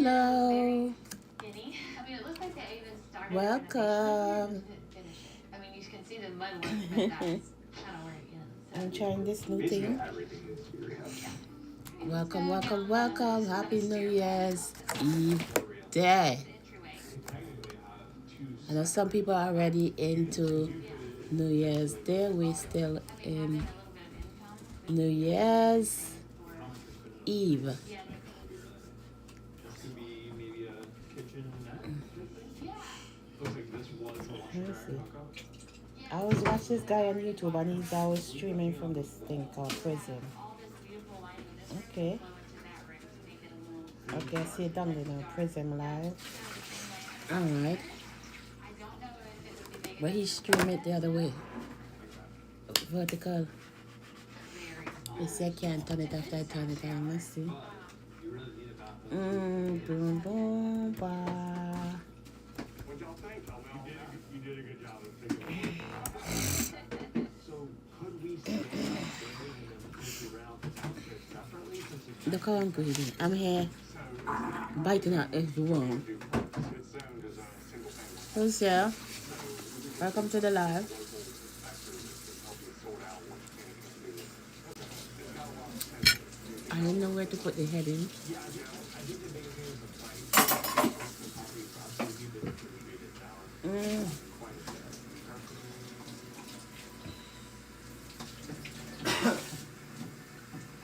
Hello. Welcome. I'm trying this new thing. Welcome, welcome, welcome. Happy New Year's Eve Day. I know some people are already into New Year's Day. We're still in New Year's Eve. Let me see. I always watch this guy on YouTube and he's always streaming from this thing called Prism. Okay. Okay, I see it down there now. Prism Live. Alright. But he streamed it the other way. Vertical. You see I can't turn it after I turn it on. Let's see. Boom, boom, ba. Look how I'm greedy. I'm here biting out everyone. Who's here? Welcome to the live. I don't know where to put the heading.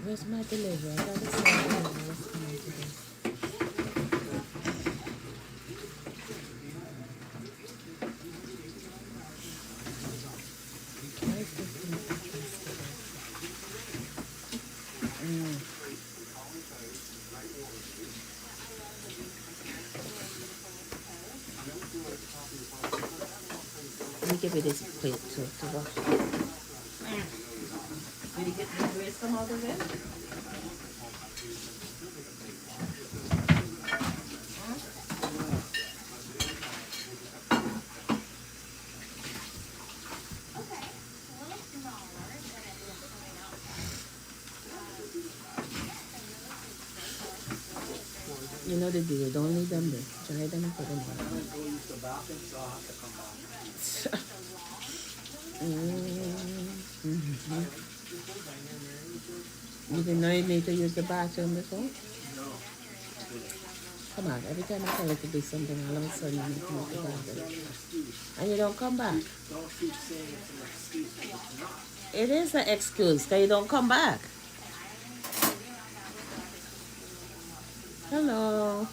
Where's my delivery? I gotta say what's coming today. Why is this thing Let me give you this plate to wash. Did you get the grease come out of it? You know the deal. Don't leave them there. Try them and put them on. You didn't know you need to use the bathroom before? Come on, every time I tell you to do something, all of a sudden you need to use the bathroom. And you don't come back. It is an excuse that you don't come back. Hello.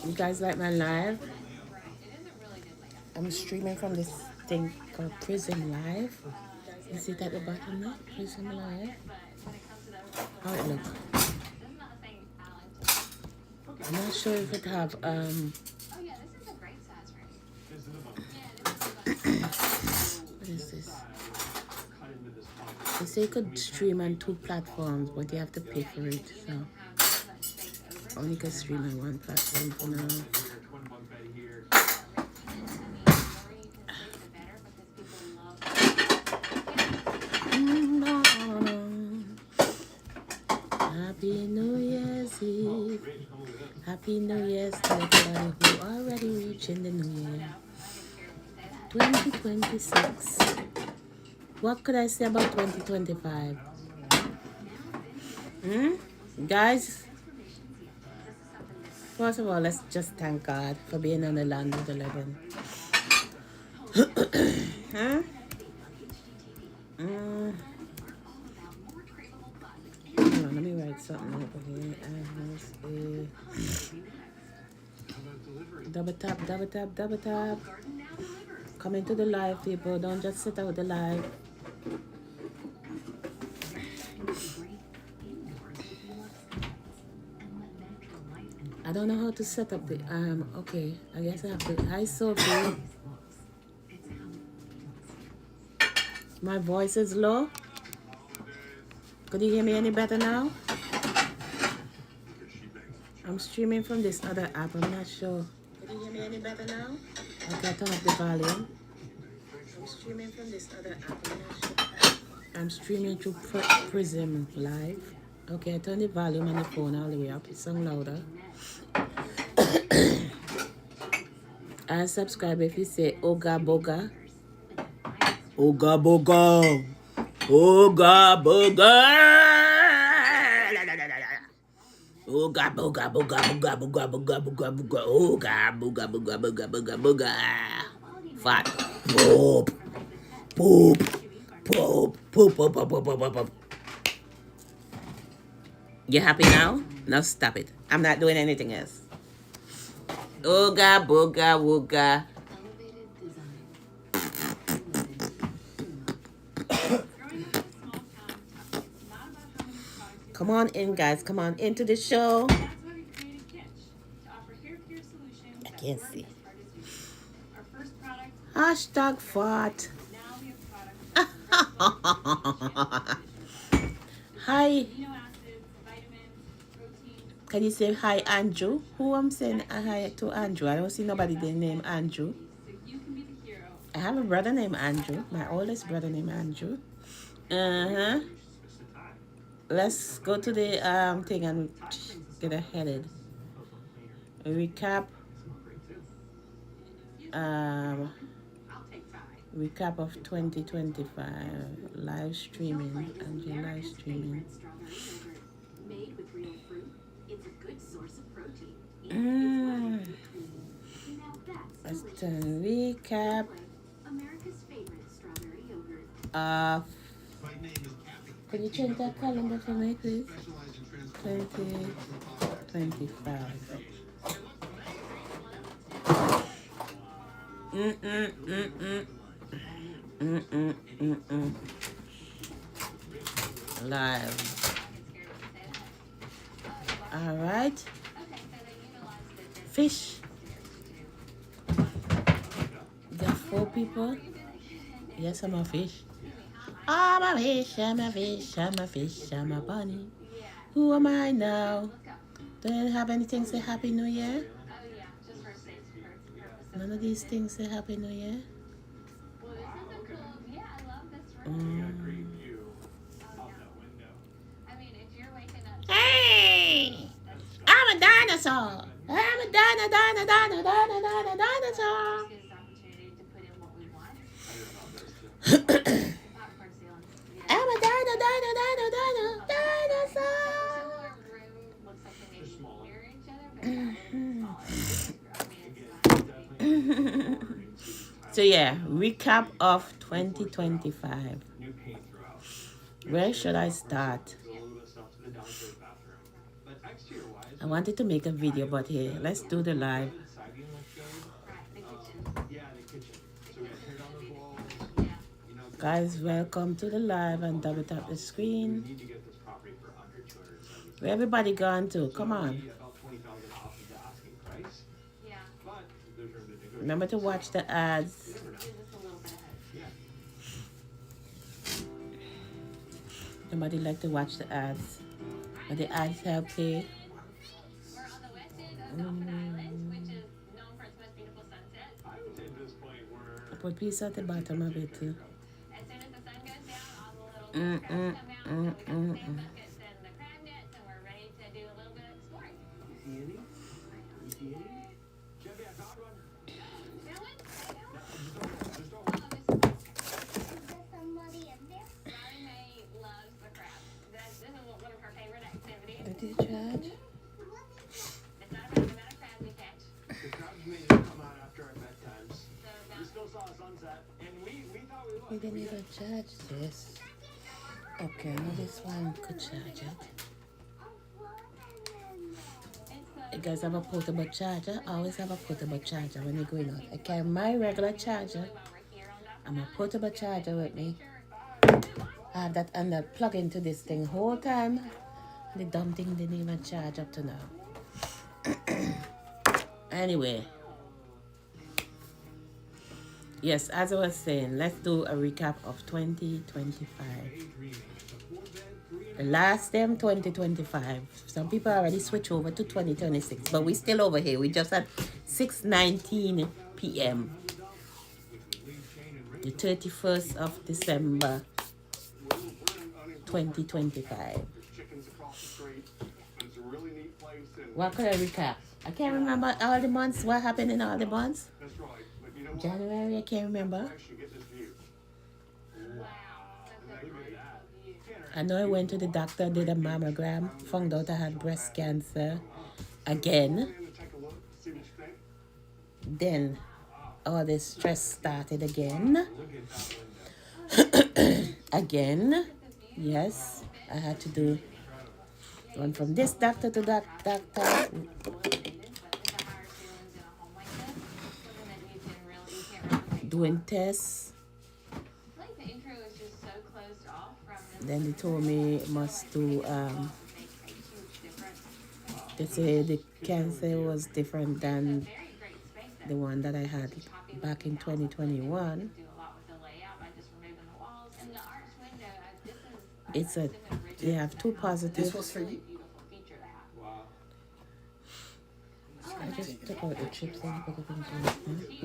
You guys like my live? I'm streaming from this thing called Prism Live. You see it at the bottom there? Prism Live. How it look? I'm not sure if it have what is this? They say you could stream on 2 platforms, but you have to pay for it, so only can stream on 1 platform for now. Happy New Year's Eve. Happy New Year's to everybody who already reaching the New Year. 2026. What could I say about 2025? Guys, first of all, let's just thank God for being on the land of the living. Hold on, let me write something over here. Double tap, double tap, double tap. Come into the live, people. Don't just sit out the live. I don't know how to set up the okay, I guess I have to. Hi Sophie. My voice is low. Could you hear me any better now? I'm streaming from this other app, I'm not sure. Could you hear me any better now? Okay, turn up the volume. I'm streaming from this other app, I'm not sure. I'm streaming through Prism Live. Okay, I turn the volume on the phone all the way up. It's sound louder. And subscribe if you say Oga Boga. Oga Boga. Oga Boga. Oga Boga Boga Boga Boga Boga Boga Boga. Oga Boga Boga Boga Boga Boga. Fat. Poop. Poop. Poop. Poop. Poop. Poop. Poop. Poop. Poop. You happy now? Now stop it. I'm not doing anything else. Ooga booga wooga. Come on in, guys. Come on into the show. I can't see. Hashtag fart. Hi. Can you say hi, Andrew? Who I'm saying hi to Andrew? I don't see nobody named Andrew. I have a brother named Andrew. My oldest brother named Andrew. Let's go to the thing and get ahead. Recap. Recap of 2025 live streaming and your live streaming. Made with real fruit, it's a good source of protein. Let's recap. America's favorite strawberry yogurt. Can you change that calendar for me, please? 2025. Live. All right. Fish. There are 4 people. Yes, I'm a fish. I'm a fish, I'm a fish, I'm a fish, I'm a bunny. Who am I now? Do you have anything to say Happy New Year? None of these things say Happy New Year? Hey! I'm a dinosaur! I'm a dinosaur! I'm a dinosaur! So yeah, recap of 2025. Where should I start? I wanted to make a video, but here, let's do the live. Guys, welcome to the live and double tap the screen. Where everybody gone to? Come on. Remember to watch the ads. Nobody like to watch the ads. But the ads help pay. Put piece at the bottom of it too. Did you charge? We didn't even charge this. Okay, now this one could charge it. You guys have a portable charger? I always have a portable charger when you're going out. I carry my regular charger and my portable charger with me. I have that and that plug into this thing whole time. The dumb thing didn't even charge up to now. Anyway. Yes, as I was saying, let's do a recap of 2025. The last 2025. Some people already switched over to 2026, but we're still over here. We just at 6:19 p.m. The 31st of December 2025. What could I recap? I can't remember all the months. What happened in all the months? January, I can't remember. I know I went to the doctor, did a mammogram, found out I had breast cancer again. Then all the stress started again. Again. Yes, I had to do one from this doctor to that doctor. Doing tests. Then they told me must do they say the cancer was different than the one that I had back in 2021. It's a they have two positive. This was for you? I just took out the chips and put it into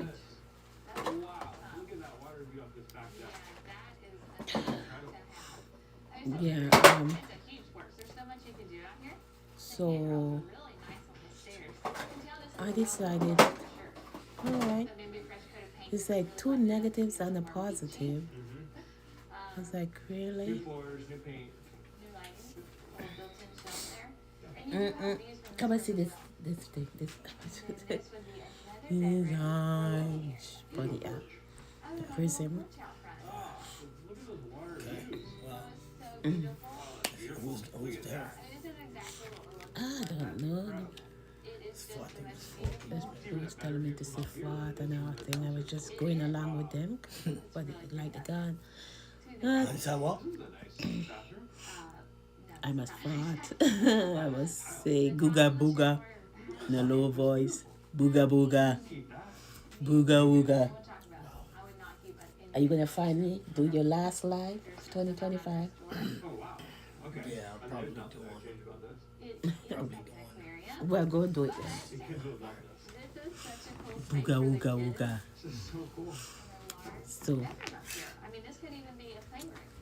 it. Wow, look at that water view off this back deck. Yeah, so I decided, alright, it's like two negatives and a positive. I was like, really? New floors, new paint. Come and see this thing, this body app, the prism. Look at those water views. Who's there? I don't know. It's flooding. This people was telling me to say fart and everything. I was just going along with them, but like the gun. Is that what? I must fart. I must say googa booga in a low voice. Booga booga. Booga wooga. Are you gonna find me? Do your last live 2025? Oh, wow. Okay. Yeah, I'll probably do one. Well, go do it then. Booga wooga wooga. This is so cool. So,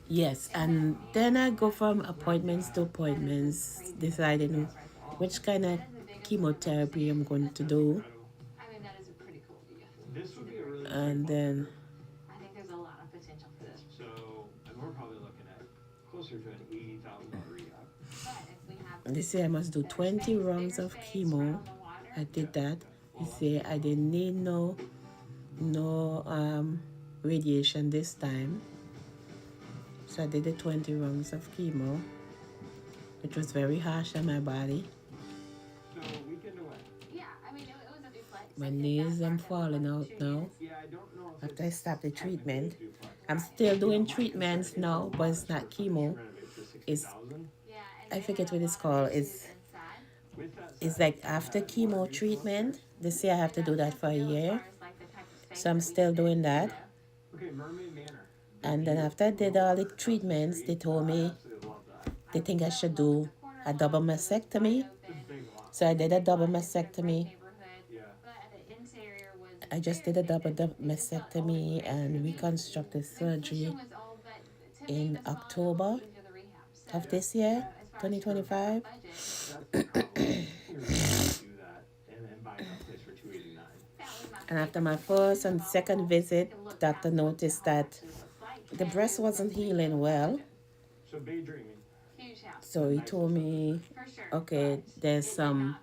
yes, and then I go from appointments to appointments, deciding which kind of chemotherapy I'm going to do. This would be a really And then, so, and we're probably looking at closer to an $80,000 rehab. they say I must do 20 rounds of chemo. I did that. They say I didn't need no radiation this time. So I did the 20 rounds of chemo, which was very harsh on my body. So, weekend away. My knees I'm falling out now. Yeah, I don't know if After I stopped the treatment. it's duplex. I'm still doing treatments now, but it's not chemo. Renovate for It's 60,000. I forget what it's called. With that It's like after chemo treatment. They say I have to do that for a year. So I'm still doing that. okay, Mermaid Manor. And then after I did all the treatments, they told me Absolutely love that. they think I should do a double mastectomy. It's a big lot. So I did a double mastectomy. Yeah. I just did a double mastectomy and reconstructive surgery in October of this year, 2025. You're gonna do that and then buy a place for $289. And after my first and second visit, the doctor noticed that the breast wasn't healing well. So daydreaming. So he told me, okay, there's some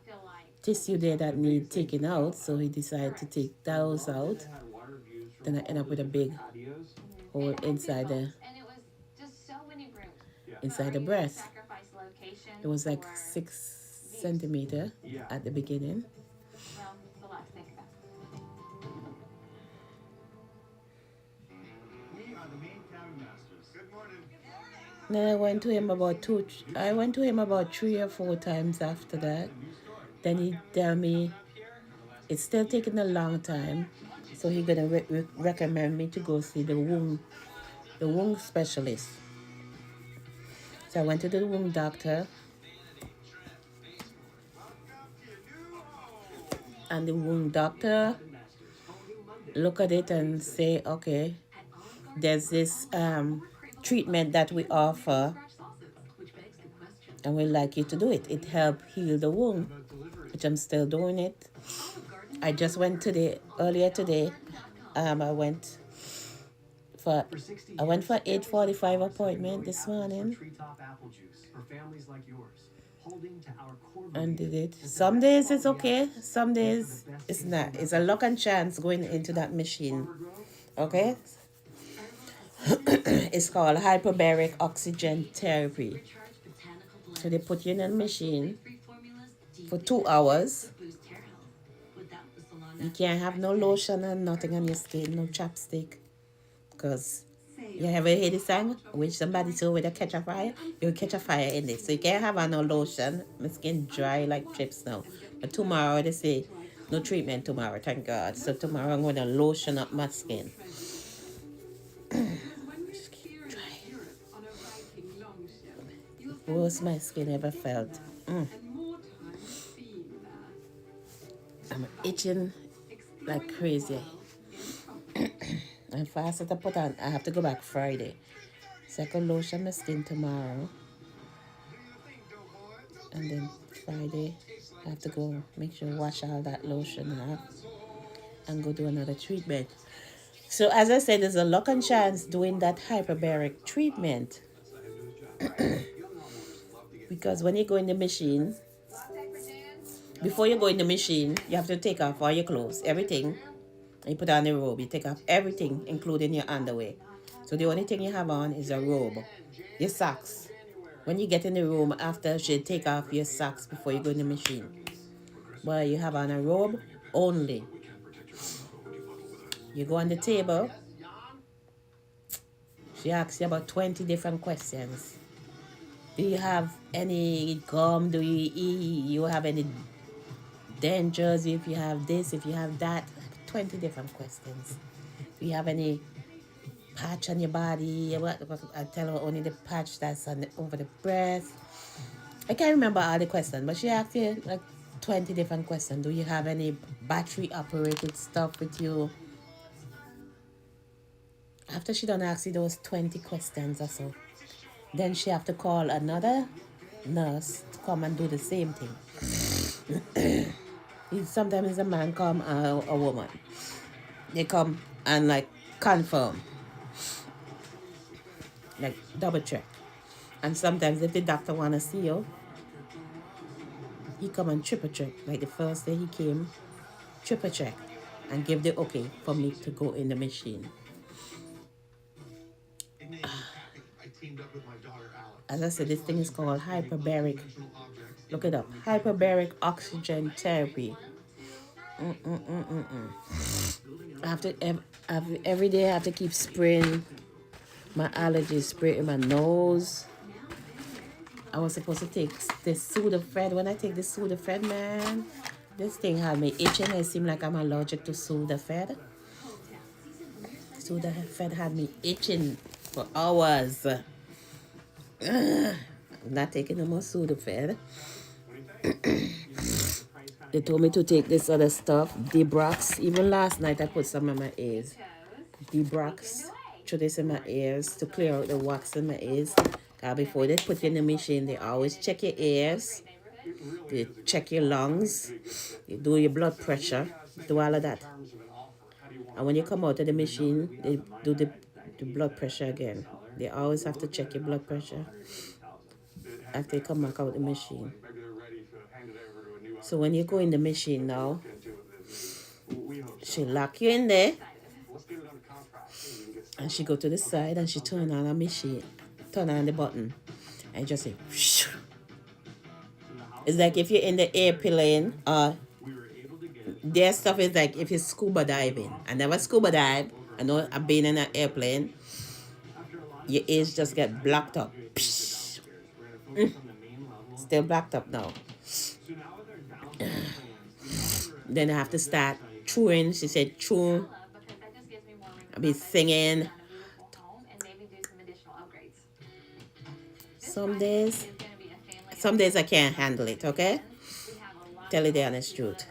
tissue there that need taking out. So he decided to take those out. They had water views from Then I end up with a big patios. hole inside the breast. It was like 6 centimeter Yeah. at the beginning. We are the main county masters. Good morning. Then I went to him about 3 or 4 times after that. Then he tell me it's still taking a long time, so he gonna recommend me to go see the womb specialist. So I went to the womb doctor, and the womb doctor look at it and say, okay, there's this treatment that we offer and we like you to do it. It helps heal the wound, which I'm still doing it. I just went earlier today. I went for 8:45 appointment this morning and did it. Some days it's okay, some days it's not. It's a luck and chance going into that machine. Okay? It's called hyperbaric oxygen therapy. So they put you in a machine for 2 hours. You can't have no lotion and nothing on your skin, no chapstick. Because you ever hear the song? Which somebody saw with a catch a fire? You'll catch a fire in it. So you can't have no lotion. My skin dry like chips now. But tomorrow they say no treatment tomorrow, thank God. So tomorrow I'm going to lotion up my skin. Worst my skin ever felt. I'm itching like crazy. I'm fasted to put on. I have to go back Friday. So I can lotion my skin tomorrow. And then Friday, I have to go make sure wash all that lotion off and go do another treatment. So as I said, there's a luck and chance doing that hyperbaric treatment. Because when you go in the machine, before you go in the machine, you have to take off all your clothes, everything. You put on the robe, you take off everything, including your underwear. So the only thing you have on is a robe, your socks. When you get in the room, after you take off your socks before you go in the machine. But you have on a robe only. You go on the table. She asks you about 20 different questions. Do you have any gum? Do you eat? You have any dangers? If you have this, if you have that. 20 different questions. Do you have any patch on your body? I tell her only the patch that's over the breast. I can't remember all the questions, but she asked you like 20 different questions. Do you have any battery operated stuff with you? After she done ask you those 20 questions or so, then she have to call another nurse to come and do the same thing. Sometimes a man come or a woman. They come and like confirm. Like double check. And sometimes if the doctor wanna see you, he come and triple check. Like the first day he came, triple check and give the okay for me to go in the machine. As I said, this thing is called hyperbaric. Look it up. Hyperbaric oxygen therapy. I have to every day I have to keep spraying my allergies, spray in my nose. I was supposed to take this Sudafed. When I take this Sudafed, man, this thing had me itching. It seemed like I'm allergic to Sudafed. Sudafed had me itching for hours. I'm not taking no more Sudafed. They told me to take this other stuff, Debrox. Even last night I put some in my ears. Debrox. Throw this in my ears to clear out the wax in my ears. Before they put you in the machine, they always check your ears. They check your lungs. They do your blood pressure. Do all of that. And when you come out of the machine, they do the blood pressure again. They always have to check your blood pressure after you come back out of the machine. So when you go in the machine now, she lock you in there. And she go to the side and she turn on a machine. Turn on the button. And just say, whoosh. It's like if you're in the airplane, their stuff is like if you're scuba diving. I never scuba dive. I know I've been in an airplane. Your ears just get blocked up. Still blocked up now. Then I have to start chewing. She said chew. I'll be singing. Some days I can't handle it, okay? Tell you the honest truth.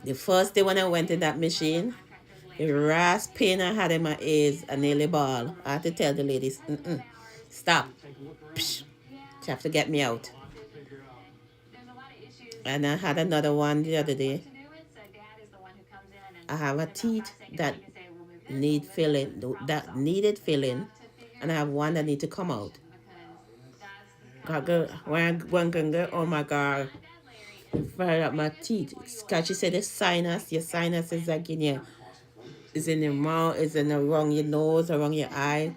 The first day when I went in that machine, the rasp pain I had in my ears, I nearly bawled. I had to tell the ladies, stop. She have to get me out. Figure out. There's a lot of issues. And I had another one the other day. To do it, so dad is the one who comes in and I have a about 5 teeth seconds that he can say, "We'll move this, need we'll move filling, this," problem that solved. needed filling, To figure and I have one that need to come out. because that's God, girl, when girl, oh my God, Dad Larry is fire up my teeth. Cause she said the sinus, your sinus is like in your, is in your mouth, is in around your nose, around your eye.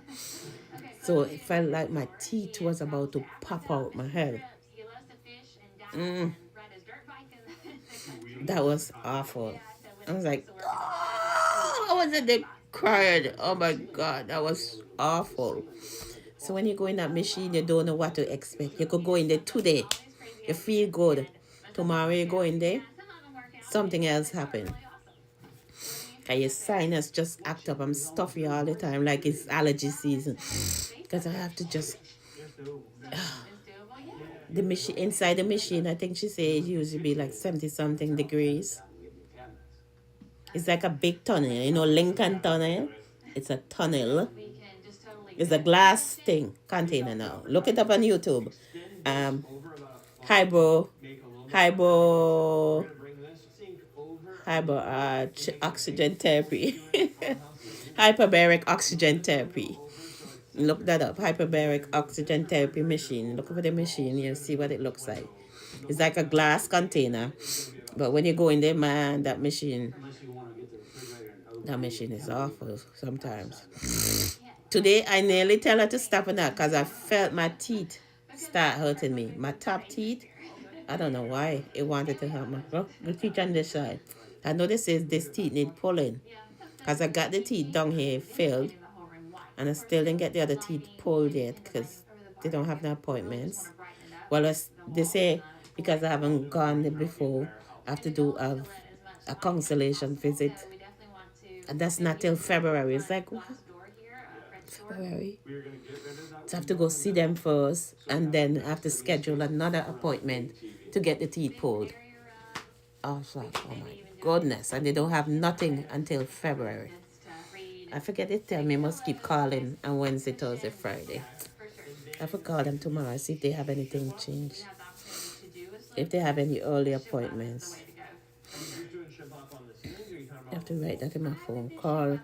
So it felt like my teeth was about to pop out my head. he loves to fish and dive and ride his dirt bike in the That was awful. I was like, oh, I was in there crying. Oh my God, that was awful. So when you go in that machine, you don't know what to expect. You could go in there today, you feel good. Tomorrow you go in there, something else happened. And your sinus just act up. I'm stuffy all the time, like it's allergy season. Because I have to just the machine inside the machine. I think she said it usually be like 70 something degrees. It's like a big tunnel, you know, Lincoln Tunnel. It's a tunnel. we can just totally It's a glass thing container now. Look it up on YouTube. Over about Hypo, make a little hypo, bring this sink over. hypo oxygen therapy, hyperbaric oxygen therapy. Look that up. Hyperbaric oxygen therapy machine. Look over the machine. You'll see what it looks like. It's like a glass container, but when you go in there, man, that machine is awful sometimes. Today, I nearly tell her to stop on that because I felt my teeth start hurting me. My top teeth, I don't know why it wanted to hurt me. Oh, the teeth on this side. I know this teeth need pulling because I got the teeth down here filled and I still didn't get the other teeth pulled yet because they don't have no appointments. Well, they say because I haven't gone there before, I have to do a consultation visit. And that's not till February. It's like, what? February? So I have to go see them first, and then I have to schedule another appointment to get the teeth pulled. I was like, oh my goodness. And they don't have nothing until February. I forget they tell me I must keep calling on Wednesday, Thursday, Friday. I have to call them tomorrow, see if they have anything changed. If they have any early appointments. I have to write that in my phone. Call.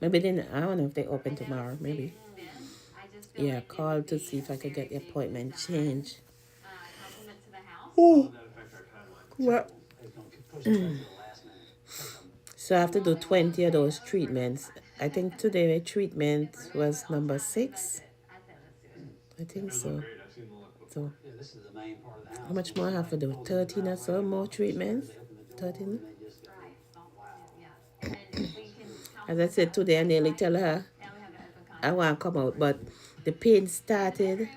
Maybe then, I don't know if they open tomorrow. Maybe. Yeah, call to see if I could get the appointment changed. Oh. What? So I have to do 20 of those treatments. I think today the treatment was number 6. I think so. So how much more I have to do? 13 or so more treatments? 13? As I said today, I nearly tell her I want to come out, but the pain started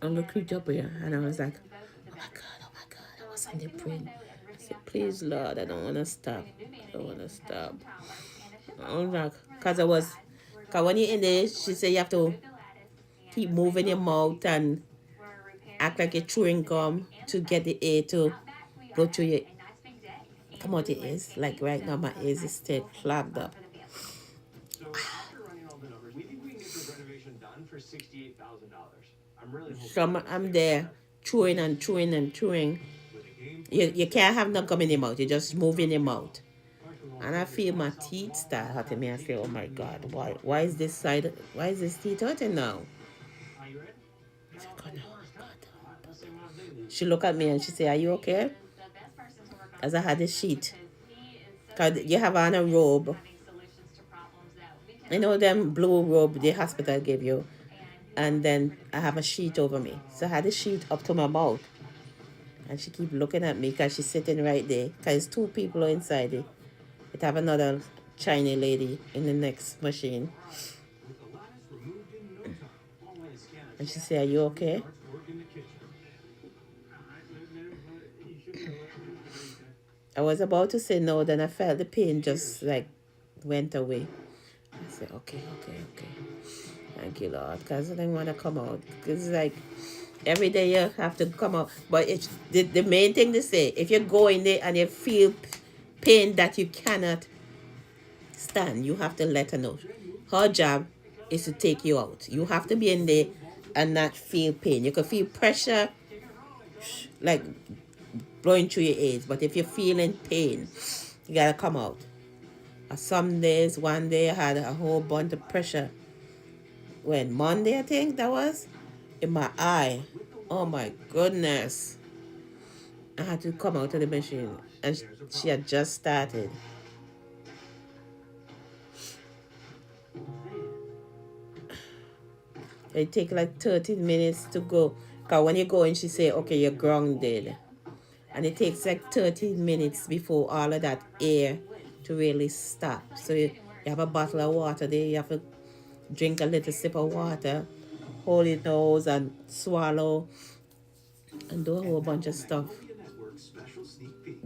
on the creep up here, and I was like, oh my God, I was in the praying. I said, please, Lord, I don't want to stop. I don't want to stop. I was like, because when you're in there, she said you have to keep moving your mouth and act like you're chewing gum to get the air to go through your come out your ears. Like right now, my ears is still clogged up. So after running all the numbers, we think we can get the renovation done for $68,000. I'm really hoping. So I'm there chewing and chewing and chewing. You can't have no gum in your mouth. You just move in your mouth. And I feel my teeth start hurting me. I say, oh my God, why is this teeth hurting now? Are you ready? I said, God, no, God. She looked at me and she said, are you okay? As I had the sheet. Because you have on a robe. You know them blue robe the hospital gave you. And then I have a sheet over me. So I had the sheet up to my mouth. And she keep looking at me because she's sitting right there. Because 2 people are inside it. It have another Chinese lady in the next machine. And she said, are you okay? I was about to say no, then I felt the pain just like went away. I said, okay. Thank you, Lord, because I didn't want to come out. Because like every day you have to come out. But it's the main thing to say, if you go in there and you feel pain that you cannot stand, you have to let her know. Her job is to take you out. You have to be in there and not feel pain. You can feel pressure like blowing through your ears, but if you're feeling pain, you gotta come out. Some days, one day I had a whole bunch of pressure. When Monday, I think that was, in my eye. Oh my goodness. I had to come out of the machine, and she had just started. It take like 30 minutes to go. Because when you go in, she say, okay, you're grounded. And it takes like 30 minutes before all of that air to really stop. So you have a bottle of water there. You have to drink a little sip of water, hold your nose and swallow, and do a whole bunch of stuff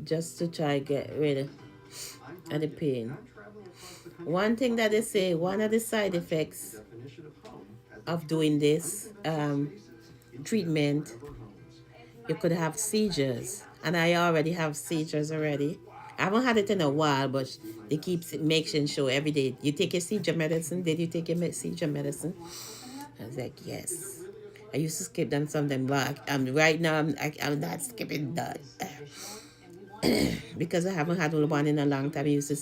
just to try get rid of the pain. One thing that they say, one of the side effects of doing this treatment, you could have seizures. And I already have seizures already. I haven't had it in a while, but they keep making sure every day. You take your seizure medicine? Did you take your seizure medicine? I was like, yes. I used to skip them sometimes, but right now I'm not skipping that. Because I haven't had one in a long time. I used to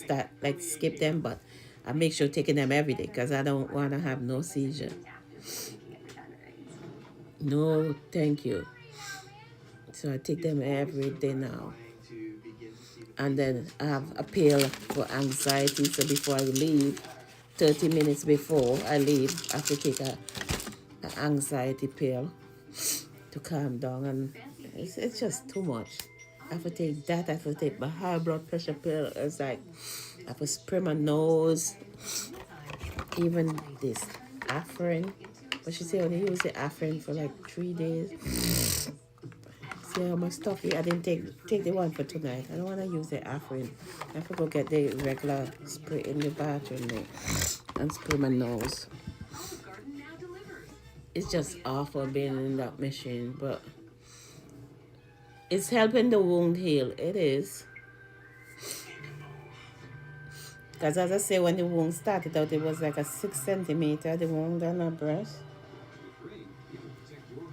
skip them, but I make sure taking them every day because I don't want to have no seizure. No, thank you. So I take them every day now. And then I have a pill for anxiety. So before I leave, 30 minutes before I leave, I have to take an anxiety pill to calm down. And it's just too much. I have to take that. I have to take my high blood pressure pill. It's like I have to spray my nose. Even this Afrin. But she said only use the Afrin for like 3 days. See how much stuff I didn't take the one for tonight. I don't want to use the Afrin. I have to go get the regular spray in the bathroom there and spray my nose. It's just awful being in that machine, but it's helping the wound heal. It is. Because as I say, when the wound started out, it was like a 6 centimeter, the wound on her breast.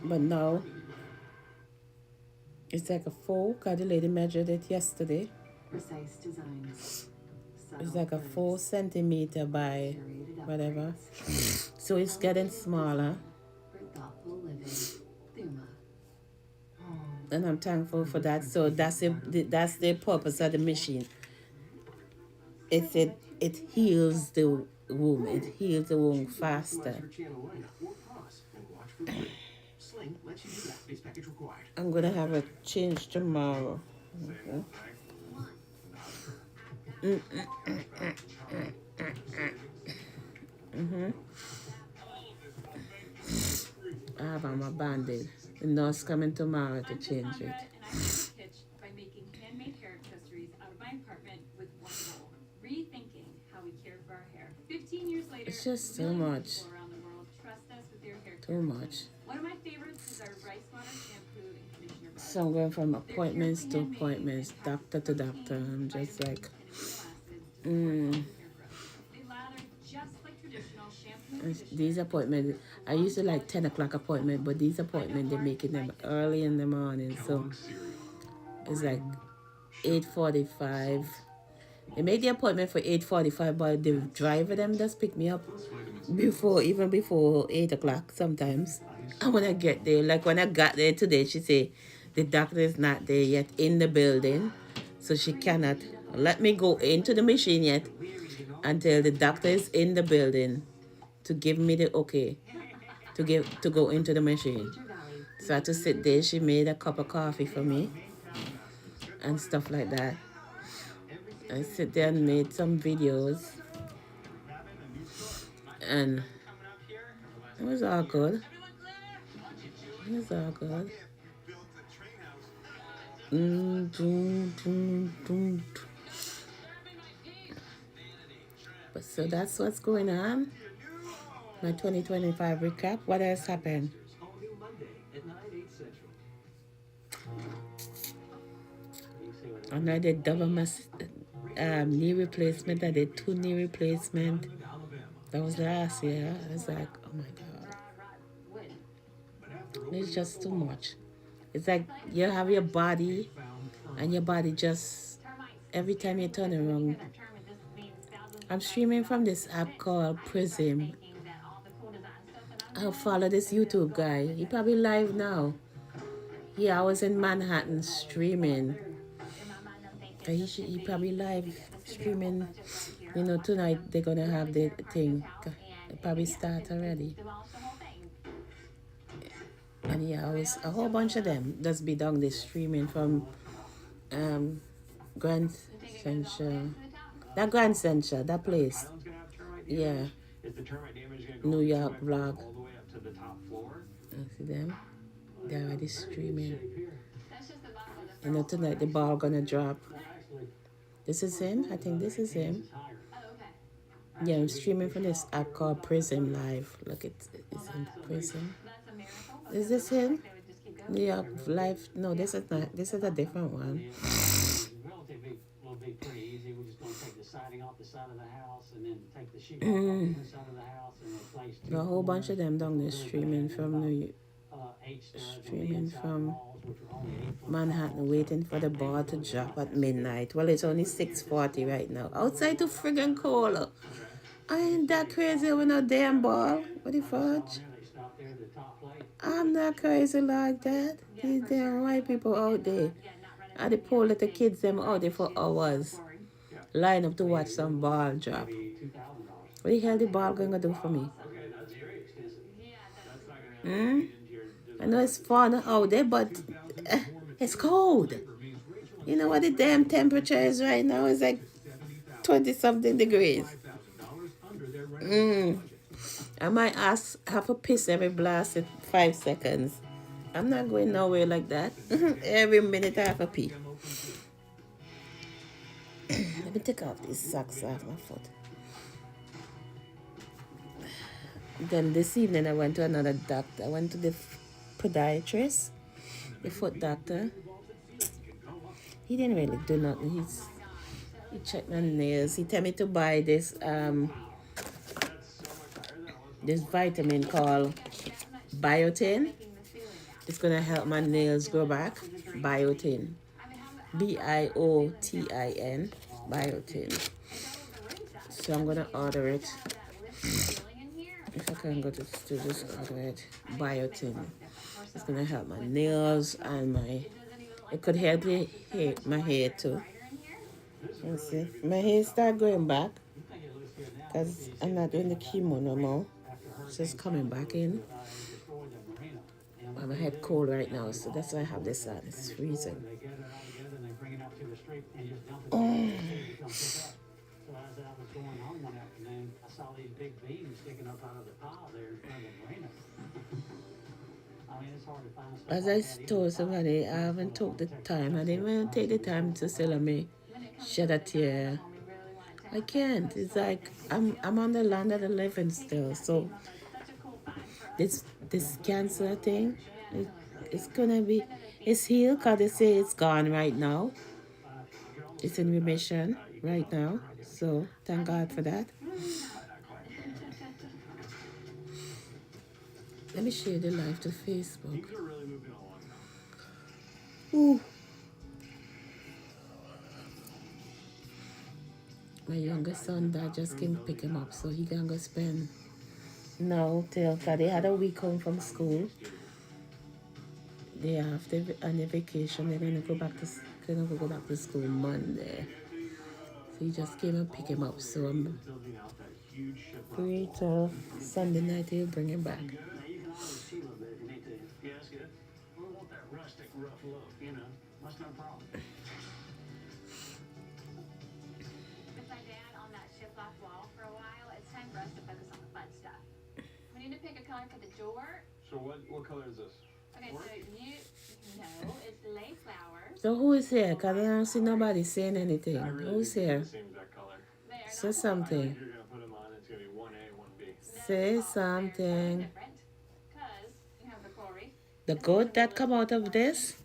But now, it's like a 4, because the lady measured it yesterday. Precise designs. It's like a 4 centimeter by whatever. So it's getting smaller. And I'm thankful for that. So that's the purpose of the machine. It heals the womb. It heals the womb faster. I'm gonna have a change tomorrow. Okay. I have on my Band-Aid. The nurse coming tomorrow to change it. By making handmade hair accessories out of my apartment with one goal: rethinking how we care for our hair. 15 years later, It's just too much. people around the world trust us with their hair Too care. much. One of my favorites is our rice water shampoo and conditioner bar. So I'm going from appointments to appointments, doctor to doctor. I'm just like, They lather just like traditional shampoo. these appointments, I used to like 10 o'clock appointment, but these appointments, they're making them early in the morning. So it's like 8:45. They make the appointment for 8:45, but the driver them just pick me up even before 8 o'clock sometimes. And when I get there, like when I got there today, she said the doctor is not there yet in the building, so she cannot let me go into the machine yet until the doctor is in the building to give me the okay to go into the machine. So I had to sit there. She made a cup of coffee for me and stuff like that. I sit there and made some videos, and it was all good. It was all good. But so that's what's going on. My 2025 recap. What else happened? And I did double knee replacement. I did 2 knee replacement. That was last year. I was like, oh my God. It's just too much. It's like you have your body, and your body just every time you turn around. I'm streaming from this app called Prism. I'll follow this YouTube guy. He probably live now. Yeah, I was in Manhattan streaming. He probably live streaming. You know, tonight they're gonna have the thing. They probably start already. And yeah, I was a whole bunch of them just be down there streaming from Grand Central. That Grand Central, that place. Island's gonna have termite Yeah. damage. Is the termite damage gonna go New from York termite floor vlog. all the way up to the top floor? I see them. They're already streaming. Shape here. You know, tonight the ball gonna drop. Actually, This is him. I think this is him. it's higher. Yeah, I'm streaming from this app called Prism Live. Look, it's in Prism. Is this him? New York Live? No, this is not. This is a different one. Relatively will be pretty easy. We're just going to take the siding off the side of the house and then take the sheet off the side of the house and replace A whole bunch of them down there streaming from New York, H studs on the streaming inside from walls, which are only 8 foot Manhattan, waiting for the ball to drop at midnight. Well, it's only 6:40 right now. Outside too friggin' cold. I ain't that crazy with no damn ball. What the fudge? there. They stop there at the top plate. I'm not crazy like that. These damn white people out there. I the poor little kids them out there for hours. Line up to watch some ball drop. $2,000. What the hell the ball gonna do for me? Okay, that's very expensive. That's not gonna have to feed into your I know it's fun out there, but it's cold. You know what the damn temperature is right now? It's like 20-something degrees. I might have a piss every blasted 5 seconds. I'm not going nowhere like that. Every minute I have a pee. Let me take off these socks off my foot. Then this evening I went to another doctor. I went to the podiatrist, the foot doctor. He didn't really do nothing. He checked my nails. He told me to buy this this vitamin called biotin. It's gonna help my nails grow back. Biotin. Biotin. Biotin. So I'm gonna order it. If I can go to just order it. Biotin. It's gonna help my nails and it could help my hair too. You see, my hair start going back because I'm not doing the chemo no more. It's just coming back in. My head cold right now, so that's why I have this on. It's freezing. They gather all together and they bring it out to the street and just dump it. So as I was going home one afternoon, I saw these big beams sticking up out of the pile there in front of the marina. I mean, it's hard to find stuff As like I that even told somebody, I haven't took the time. I didn't even take the time to sell me shed a tear. I can't. It's like I'm on the land of the living still. So this cancer thing, it's gonna be, it's healed because they say it's gone right now. It's in remission right now. So thank God for that. Let me share the live to Facebook. Things are really moving along now. Ooh. My youngest son, Dad just came pick him up, so he can go spend now till they had a week home from school. They after on their vacation, they're gonna go back to school Monday. So he just came and pick him up. So I'm Building out that huge ship. free till Sunday night. He'll bring him back. Now, you can always see a little bit if you need to. Yeah, that's good. We want that rustic, rough look, you know. That's no problem. With my dad on that shiplap wall for a while, it's time for us to focus on the fun stuff. We need to pick a color for the door. So what color is this? Okay, so you know it's lay flowers. So who is here? Cause I don't see nobody saying anything. I really Who's think here? they're the same exact color. They are Say not something. You're gonna put them on. It's gonna be 1A, 1B. Say something. different because you have the coral reef, The goat that come out of this?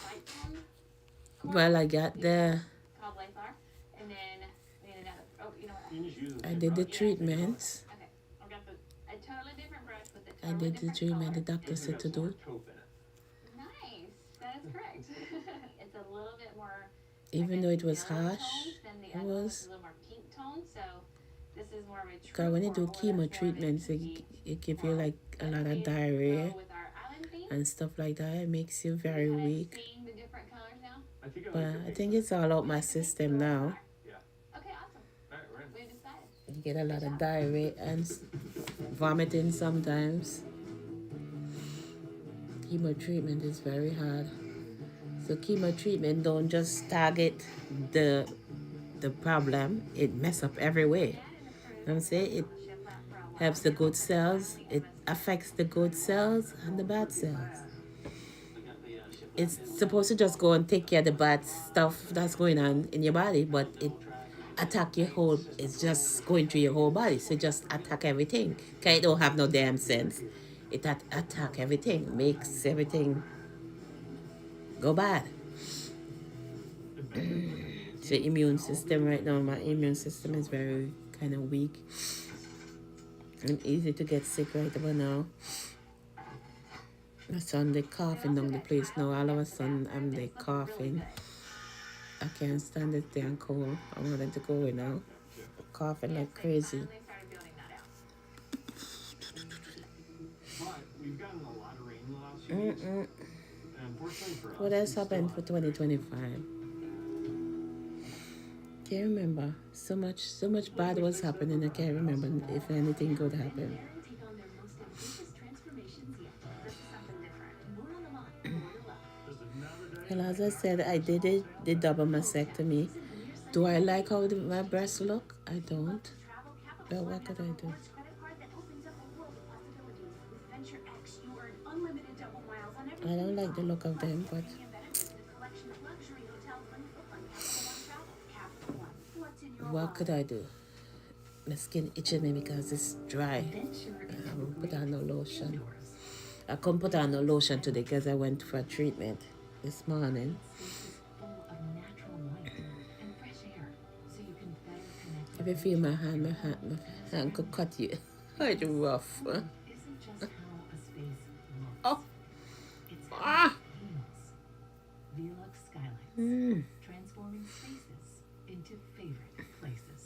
light tone Well, I got the. called lay flower, and then we need another. Oh, you know what? You can just use the I same did the brush. treatments. Okay, I've got a totally different brush with a I did the treatment the doctor said to do. Taupe in it. Nice. That is correct. It's a little bit more. Even though it was yellow harsh, toned than the it other one, which was. is a little more pink tone. So this is more of a true Because when you do coral, chemo that's more of a treatments, pinky it give you coral. like a But lot if of we diarrhea go with our island theme, and stuff like that. It makes you you very kind of weak. seeing the different colors now. I think I But like the I pink think one. it's all out my system now. Yeah. Okay, awesome. Alright, we're in. We've decided. You get a lot of diarrhea and vomiting sometimes. Chemo treatment is very hard. So chemo treatment don't just target the problem, it mess up every way. You know what I'm saying? It helps the good cells, it affects the good cells and the bad cells. It's supposed to just go and take care of the bad stuff that's going on in your body, but it attack your whole, it's just going through your whole body. So just attack everything. Okay, it don't have no damn sense. It attack everything, makes everything go bad. So immune system right now, my immune system is very kind of weak. I'm easy to get sick right about now. My son, they coughing down the place now. All of a sudden, I'm they coughing. I can't stand it damn cold. I wanted to go away now. Coughing like crazy. Finally started building that out. But we've gotten a lot of rain in the last few weeks. And unfortunately for us, What else we still happened for have- 2025? Can't remember. So much bad was happening. I can't remember if anything good happened. Take on their most ambitious transformations yet. This is something different. More on the line. More to love. There's another day. Well, as I said, I did it, the double mastectomy. Do I like how my breasts look? I don't. Travel capital. But what could I do? Rewards credit card that opens up a world of possibilities. With Venture X, you earn unlimited double miles on every. I don't like the look of them, but Premium benefits and a collection of luxury hotels when you book on Capital One Travel. Capital One. What's in your what could I do? My skin itching me because it's dry. I won't put on no lotion. I couldn't put on no lotion today because I went for a treatment this morning. Spaces full of natural light and fresh air, so you can better connect. If you feel my hand could cut you. It's rough. Huh? Isn't just how a space looks. Oh. It's how Ah. it feels. Velux Skylights. Mm. Transforming spaces into favorite places.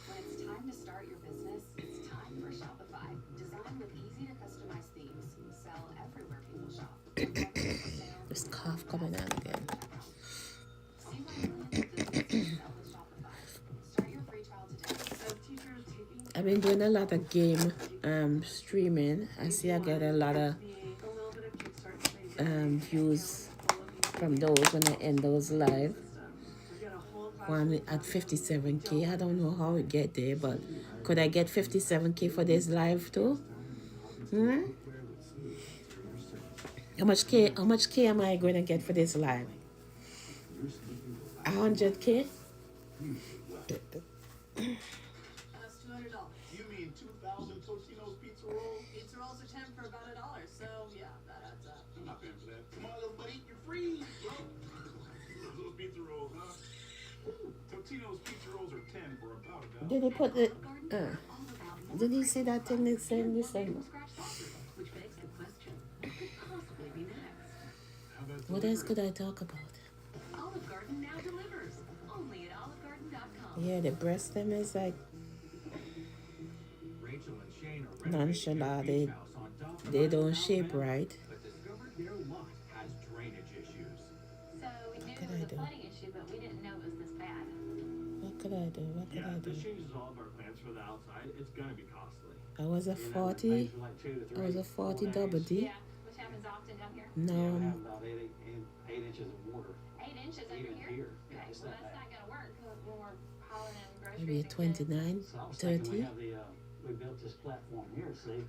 When it's time to start your business, it's time for Shopify. Designed with easy to customize themes, sell everywhere people shop. From markets to sales, This cough coming on again. see why millions of businesses sell with Shopify. Start your free trial today. So teachers taking I've been doing a lot of game streaming. I see I get a lot of views from those when I end those live. One at 57k. I don't know how it get there, but could I get 57k for this live too? How much K am I going to get for this live? 100k? That's $200. You mean 2,000 Totino's pizza rolls? Pizza rolls are 10 for about $1, so yeah, that adds up. I'm not paying for that. Come on, little buddy, you're free, bro. Those pizza rolls, huh? Totino's pizza rolls are 10 for about $1. Did he put the did he say that thing they said in December? Which begs the question, what could possibly be next? How about What else could I talk about? Olive Garden now delivers. Only at olivegarden.com. Yeah, the breast them is like Rachel and Shane are nonchalant. beach house on top of They don't Mountain shape Alabama, right. but discovered their lot has drainage issues. So we knew could it was I a do? flooding issue, but we didn't know it was this bad. What could I do? What could Yeah, I if this do? changes all of our plans for the outside, it's gonna be costly. I was a You know, 40. things are like 2 to 3, I was a 40 4 double days. D. Yeah, which happens often down here. Now You I'm have about 8 inches of water. 8 inches under Even here. here. Okay, It's well that that's bad. not gonna work when we're hauling in groceries. maybe a and goods. 29, So I was thinking 30. we have we built this platform here, see?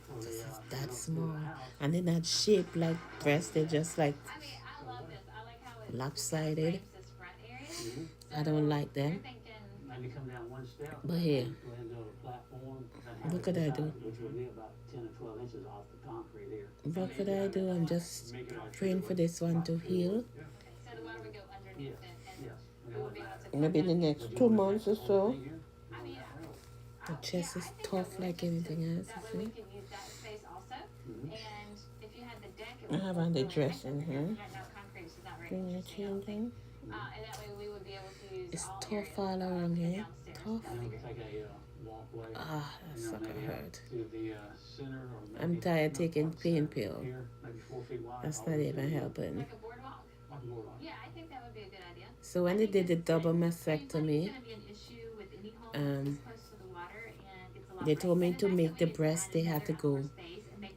For the, That for the small. house. And they're not shaped like breast, they're just like I mean, I love this. I like how it lopsided. frames this front area. Mhm. I don't like You're them. thinking, Maybe come down one step. But here, Go ahead and build a platform. and have what it could I beside do? it, which would be about 10 or 12 inches off the concrete here. what could I do? I'm just praying for this one to heal. so the water would go underneath Yes, and yes. we would be able to. Maybe in the next 2 months or so. I mean, The chest is tough like anything else, that you way we see? can use that space And if you had the deck, it I would have look on the really dress nice in up here. Right now, concrete is not very Bring your interesting, I don't think. children. And that way we would be able to use It's all tough areas, all around and here. downstairs. Tough. That'd be Maybe great. take a walkway. Ah, that You know, sucker maybe out hurt. to the center, or I'm maybe tired not taking quite pain center, pill. here, maybe 4 feet wide, That's all not the way even to the- helping. Like a boardwalk. like a boardwalk. Yeah, I think that would be a good idea. So when they did the double mastectomy, they told me to make the breast, they had to go.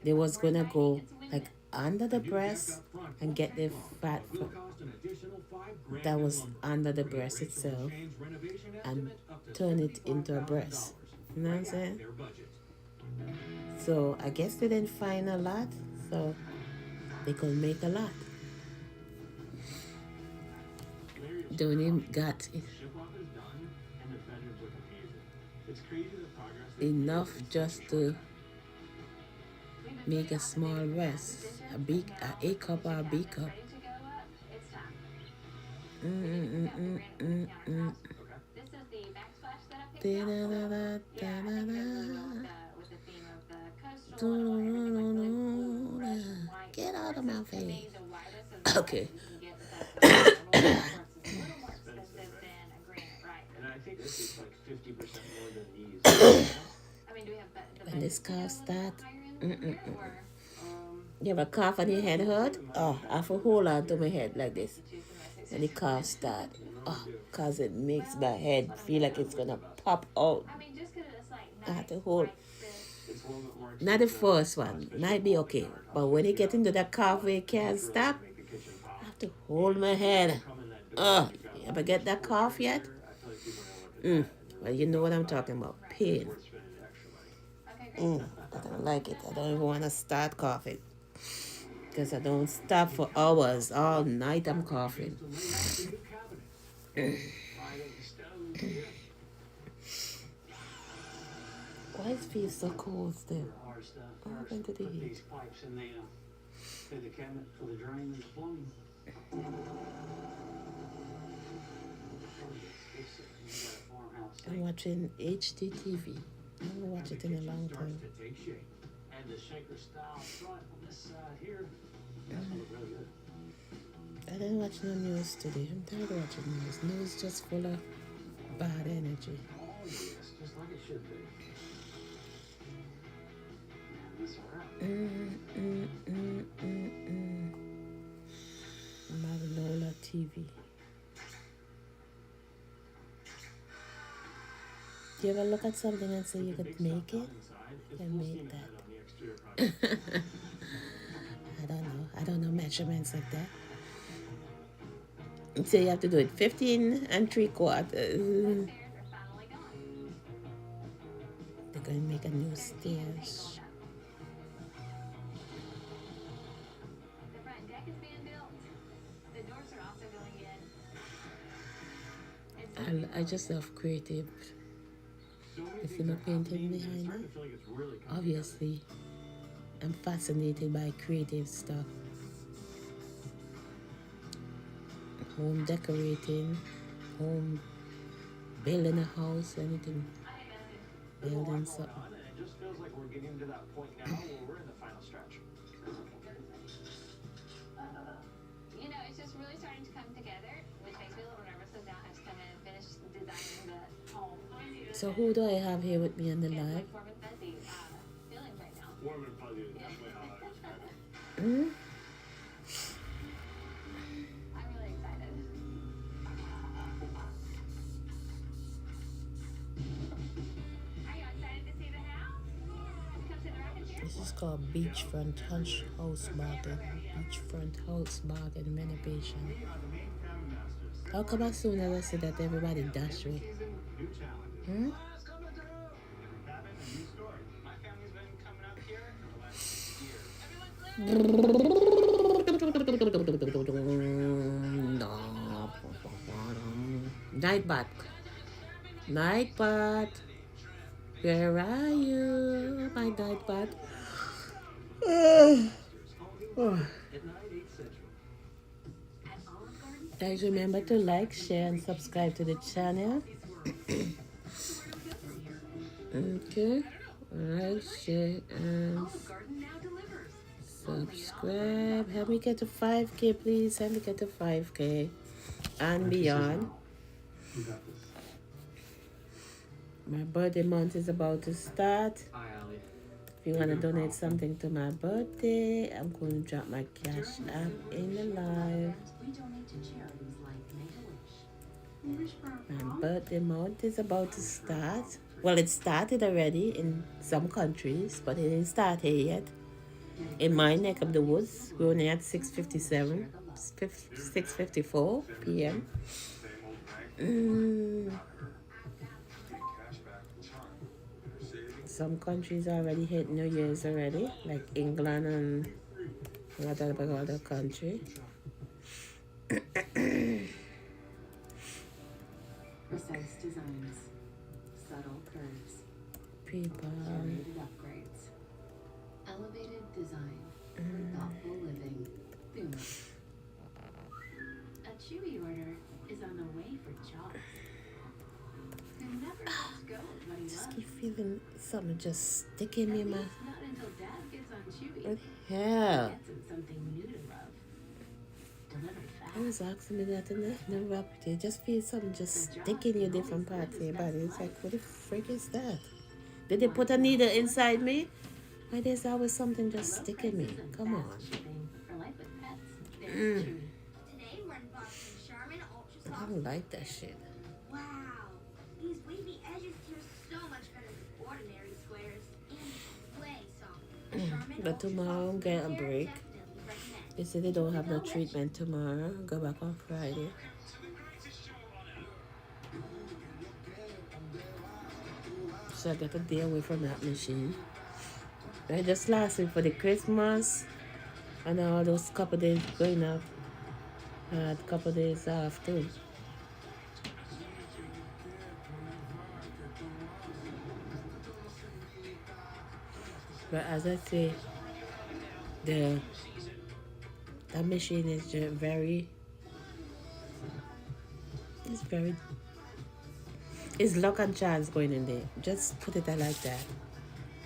They was gonna go like under the breast and get the fat that was under the breast itself and turn it into a breast. You know what I'm saying? So I guess they didn't find a lot, so they could make a lot. Don't even got Shiplap is done, and the bedrooms are confusing. It's crazy the progress they've made enough in such just short to time. make a small breast, A cup or a B cup. It's time. Mm-mm-mm-mm-mm. This is the backsplash that I picked out. Da-da-da-da, Yeah, I think it really da-da-da. with the theme of the coastal and everything like really cool, red and white. Get out of my Quartz is to me face. the widest of the Okay. whites you can get with that quartz. Quartz is a little more expensive than a granite, right? And I think this is like 50% more than these. I mean, do we have the And this budget to go cost a little that. higher end here, or You have a cough and your head hurt? Oh, I have to hold on to my head like this. And the cough start. Oh, cause it makes my head feel like it's gonna pop out. I mean, just 'cause it's like I have to nice, hold. like this. It's a little bit more Not the expensive, first one. especially Might be okay. But when you get into that cough where you can't stop, make the kitchen pop. I have to hold my head. Come in that door, you've got You ever get that cough yet? I feel like people are gonna look at that. Well, you know what I'm talking about. Pain. We're spending extra money. Okay, great. I don't like it. I don't even want to start coughing. Because I don't stop for hours. All night I'm coughing. To lay out the new cabinet. Find out the stove here. Why is it feel so cold still? Hard stuff. What First, happened to the put heat? these pipes in the cabinet for the drain and the plumbing. I'm watching HDTV. I haven't watched it in a long time. Starts to take shape. And the shaker style front on this side here. That's gonna look really good. I didn't watch no news today. I'm tired of watching news. News just full of bad energy. Oh yes, just like it should be. And this around. Magnolia TV. Do you ever look at something and say you could make it? Inside, it's Can full make steam that. ahead on the exterior project. I don't know measurements like that. So you have to do it 15 and 3/4. Stairs are finally gone. They're going to make a new stairs. The front deck is being built. The doors are also going in. It's I just love creative. So many You see things my are painting happening, it's behind starting it? to feel like it's really coming Obviously, I'm fascinated by creative stuff. Home decorating, home building a house, anything. There's a lot Building going something. on, and it just feels like we're getting to that point now where we're in the final stretch. You know, it's just really starting to come together, which makes me a little nervous because now I have to come in and finish designing the home. So who do I have here with me on the It's live? like warm and fuzzy feelings right now. Warm and fuzzy is definitely how I would describe it. Hmm? I'm really excited. Are you excited to see the house? Come to the rocking chair. This is called Beachfront House Bargain. Beachfront House Bargain renovation. We are the main cabin masters. How come as soon as I say that everybody dash me? Season, new challenges. Hmm? Last coming through. Every cabin, a new story. My family's been coming up here for the last 60 years. Nightbot. Nightbot. Where are you, my Nightbot? At night, 8 Central. At Olive Garden, Guys, remember to like, share, and subscribe to the channel. Okay. Like, share, and Olive Garden now delivers. Subscribe. Help me get to 5K, please. Help me get to 5K and beyond. You got this. My birthday month is about to start. Hi, Allie. If you want to donate something to my birthday, I'm going to drop my cash app in the live. We donate to charities like Make-A-Wish. My birthday month is about to start. Well, it started already in some countries, but it didn't start here yet. In my neck of the woods, we're only at 6:57, 6:54 p.m. Some countries already hit New Year's already, like England and whatever other country. Precise designs, subtle curves, People. curated upgrades, elevated design, thoughtful living. Puma. A Chewy order is on the way for Jaws. Who never lets go of what he Just loves. keep feeling something just sticking me in my. Not until Dad gets on Chewy. What the hell? Gets him something new to love. Delivered fast. I was asking me that in the rapid. You just feel something just sticking in different parts of your body. It's like, what the frick is that? Did they put a needle inside me? Why there's always something just sticking me? Come on. Shipping for life with pets. There's Mm. Chewy. Today we're unboxing Charmin Ultra I Soft. don't like that shit. Wow, these wavy edges here so much better than ordinary squares and way softer. Charmin But Ultra tomorrow, Soft get a Care break. definitely recommend. They say they don't have no treatment tomorrow. Go back on Friday. So I got to stay away from that machine. I just last week for the Christmas and all those couple days going up. I had a couple days off too. But as I say, that machine is just it's luck and chance going in there. Just put it like that.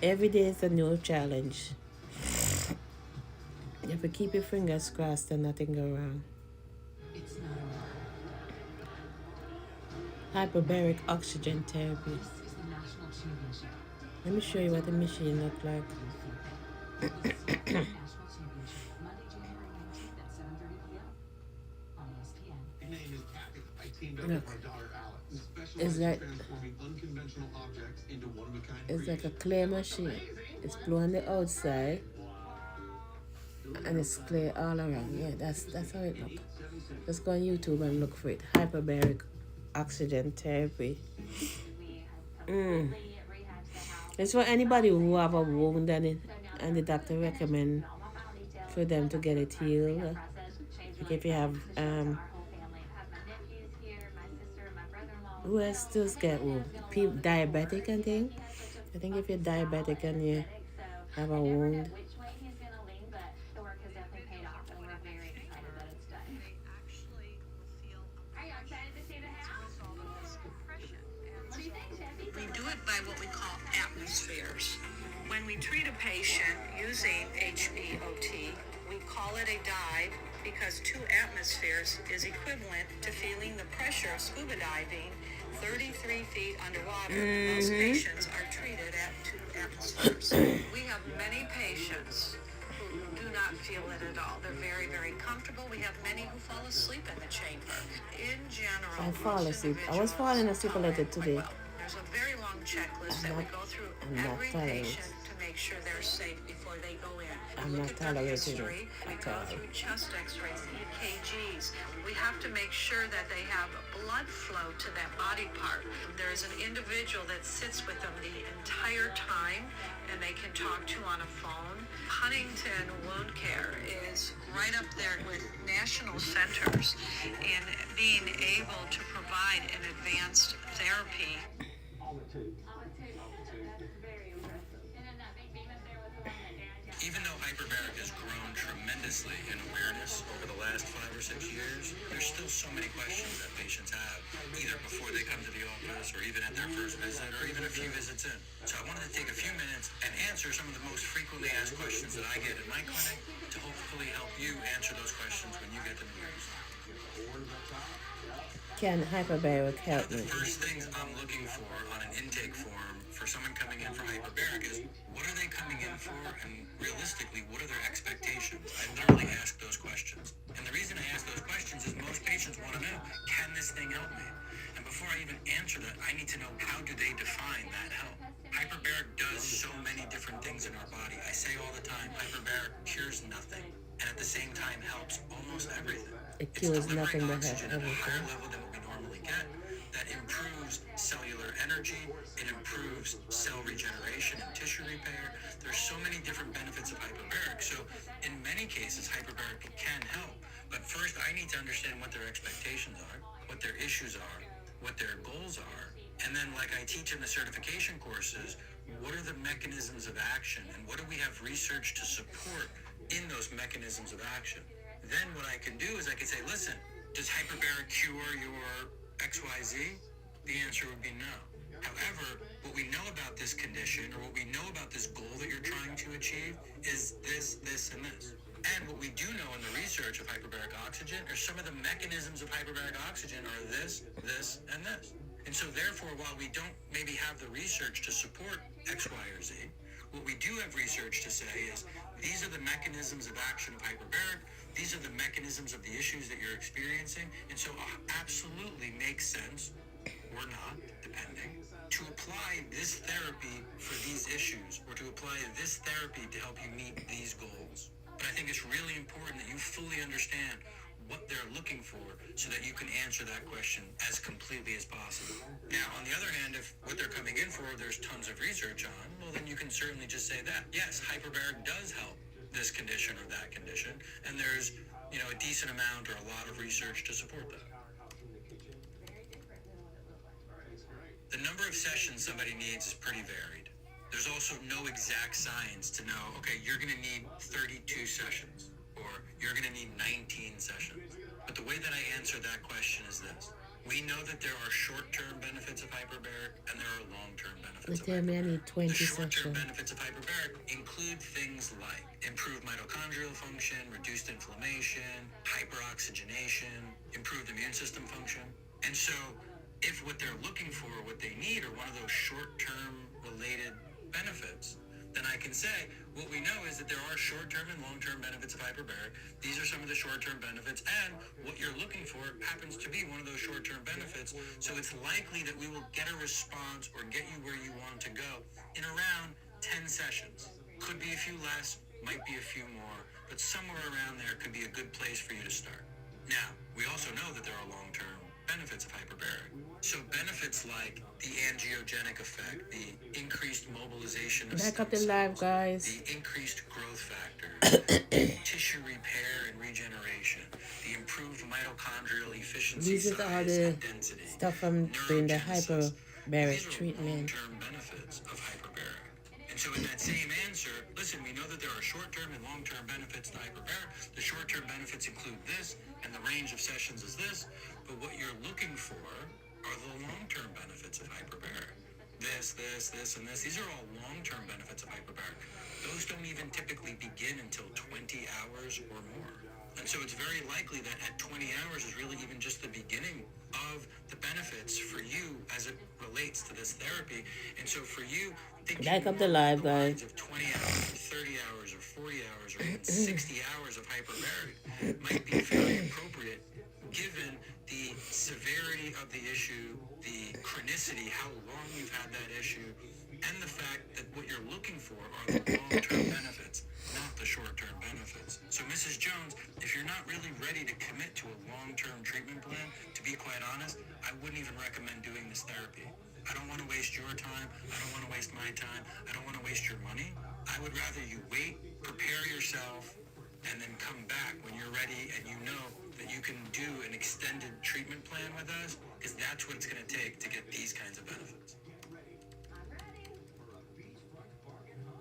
Every day is a new challenge. You have to keep your fingers crossed and nothing go wrong. It's not Hyperbaric oxygen therapy. This is the national championship. Let me show you what the machine look like. National championship. Monday, January 19th at 7:30 p.m. on ESPN. My name is Patrick. I teamed up Look. with my daughter Alex. It's like Transforming unconventional objects into one-of-a-kind it's like a clay machine. It's blue on the outside and it's clear all around. Yeah, that's how it look. Just go on YouTube and look for it. Hyperbaric oxygen therapy. It's for anybody who have a wound and the doctor recommend for them to get it healed. Like if you have who else does get wound? Diabetic and thing. I think if you're diabetic and you have a wound. We do it by what we call atmospheres. When we treat a patient using HBOT, we call it a dive because 2 atmospheres is equivalent to feeling the pressure of scuba diving 33 feet underwater. Most patients are treated at 2 atmospheres. We have many patients who do not feel it at all. They're very, very comfortable. We have many who fall asleep in the chamber. In general, I fall most asleep. I was falling asleep a little today. well, there's a very long checklist that we go through I'm not every tolerating patient to make sure they're safe before they go in. I'm We not look at their tolerating history. it We at go all. through chest x-rays, EKGs. We have to make sure that they have blood flow to that body part. There is an individual that sits with them the entire time and they can talk to on a phone. Huntington Wound Care is right up there with national centers in being able to provide an advanced therapy. All the two. Very impressive. And then that big beam up there was the one that Dad got. Even though hyperbaric has grown tremendously tremendously in awareness over the last 5 or 6 years. There's still so many questions that patients have, either before they come to the office or even at their first visit or even a few visits in. So I wanted to take a few minutes and answer some of the most frequently asked questions that I get in my clinic to hopefully help you answer those questions when you get them in yours. Can hyperbaric One help of the me? first things I'm looking for on an intake form for someone coming in for hyperbaric is, what are they coming in for, and realistically, what are their expectations? I literally ask those questions. And the reason I ask those questions is most patients want to know, can this thing help me? And before I even answer that, I need to know, how do they define that help? Hyperbaric does so many different things in our body. I say all the time, hyperbaric cures nothing, and at the same time helps almost everything. It It's cures delivering nothing but oxygen at a higher everything. level than what we normally get. That improves cellular energy. It improves cell regeneration and tissue repair. There's so many different benefits of hyperbaric. So in many cases, hyperbaric can help. But first, I need to understand what their expectations are, what their issues are, what their goals are. And then, like I teach in the certification courses, what are the mechanisms of action, and what do we have research to support in those mechanisms of action? Then what I can do is I can say, listen, does hyperbaric cure your XYZ? The answer would be no. However, what we know about this condition, or what we know about this goal that you're trying to achieve, is this, this, and this. And what we do know in the research of hyperbaric oxygen are some of the mechanisms of hyperbaric oxygen are this, this, and this. And so therefore, while we don't maybe have the research to support X, Y, or Z, what we do have research to say is, these are the mechanisms of action of hyperbaric. These are the mechanisms of the issues that you're experiencing. And so absolutely makes sense, or not, depending, to apply this therapy for these issues, or to apply this therapy to help you meet these goals. But I think it's really important that you fully understand what they're looking for so that you can answer that question as completely as possible. Now, on the other hand, if what they're coming in for, there's tons of research on, well, then you can certainly just say that. Yes, hyperbaric does help this condition or that condition, and there's, a decent amount or a lot of research to support that. The number of sessions somebody needs is pretty varied. There's also no exact science to know, okay, you're going to need 32 sessions, or you're going to need 19 sessions. But the way that I answer that question is this. We know that there are short-term benefits of hyperbaric, and there are long-term benefits of Tell me I need hyperbaric. 20 The short-term sessions. benefits of hyperbaric include things like improved mitochondrial function, reduced inflammation, hyperoxygenation, improved immune system function. And so if what they're looking for, what they need, are one of those short-term related benefits, then I can say, what we know is that there are short-term and long-term benefits of hyperbaric. These are some of the short-term benefits, and what you're looking for happens to be one of those short-term benefits. So it's likely that we will get a response or get you where you want to go in around 10 sessions. Could be a few less, might be a few more, but somewhere around there could be a good place for you to start. Now, we also know that there are long-term benefits of hyperbaric. So benefits like the angiogenic effect, the increased mobilization of Back up stem the live, cells, guys. the increased growth factors, tissue repair and regeneration, the improved mitochondrial efficiency, These are all size, the and density, stuff from doing the neurogenesis. hyperbaric These are treatment. long-term benefits of hyperbaric. And so in that same answer, listen, we know that there are short-term and long-term benefits to hyperbaric. The short-term benefits include this, and the range of sessions is this, but what you're looking for are the long-term benefits of hyperbaric. This, and this. These are all long-term benefits of hyperbaric. Those don't even typically begin until 20 hours or more. And so it's very likely that at 20 hours is really even just the beginning of the benefits for you as it relates to this therapy. And so for you, thinking Back up the more live, along the lines guys. of 20 hours or 30 hours or 40 hours or even 60 hours of hyperbaric might be very appropriate given the severity of the issue, the chronicity, how long you've had that issue, and the fact that what you're looking for are the long-term benefits, not the short-term benefits. So Mrs. Jones, if you're not really ready to commit to a long-term treatment plan, to be quite honest, I wouldn't even recommend doing this therapy. I don't want to waste your time. I don't want to waste my time. I don't want to waste your money. I would rather you wait, prepare yourself, and then come back when you're ready and you know that you can do an extended treatment plan with us, because that's what it's going to take to get these kinds of benefits.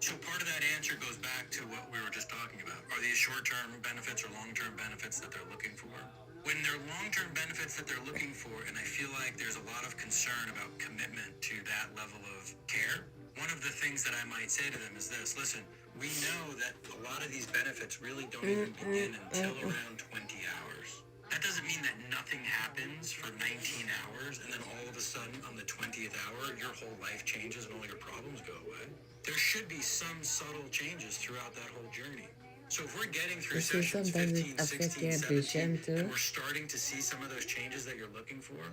So part of that answer goes back to what we were just talking about. Are these short-term benefits or long-term benefits that they're looking for? When they're long-term benefits that they're looking for, and I feel like there's a lot of concern about commitment to that level of care, one of the things that I might say to them is this: listen, we know that a lot of these benefits really don't even begin until around 20 hours. That doesn't mean that nothing happens for 19 hours and then all of a sudden on the 20th hour your whole life changes and all your problems go away. There should be some subtle changes throughout that whole journey. So if we're getting through You see, sessions sometimes 15, it affects 16, your 17, vision and too. we're starting to see some of those changes that you're looking for,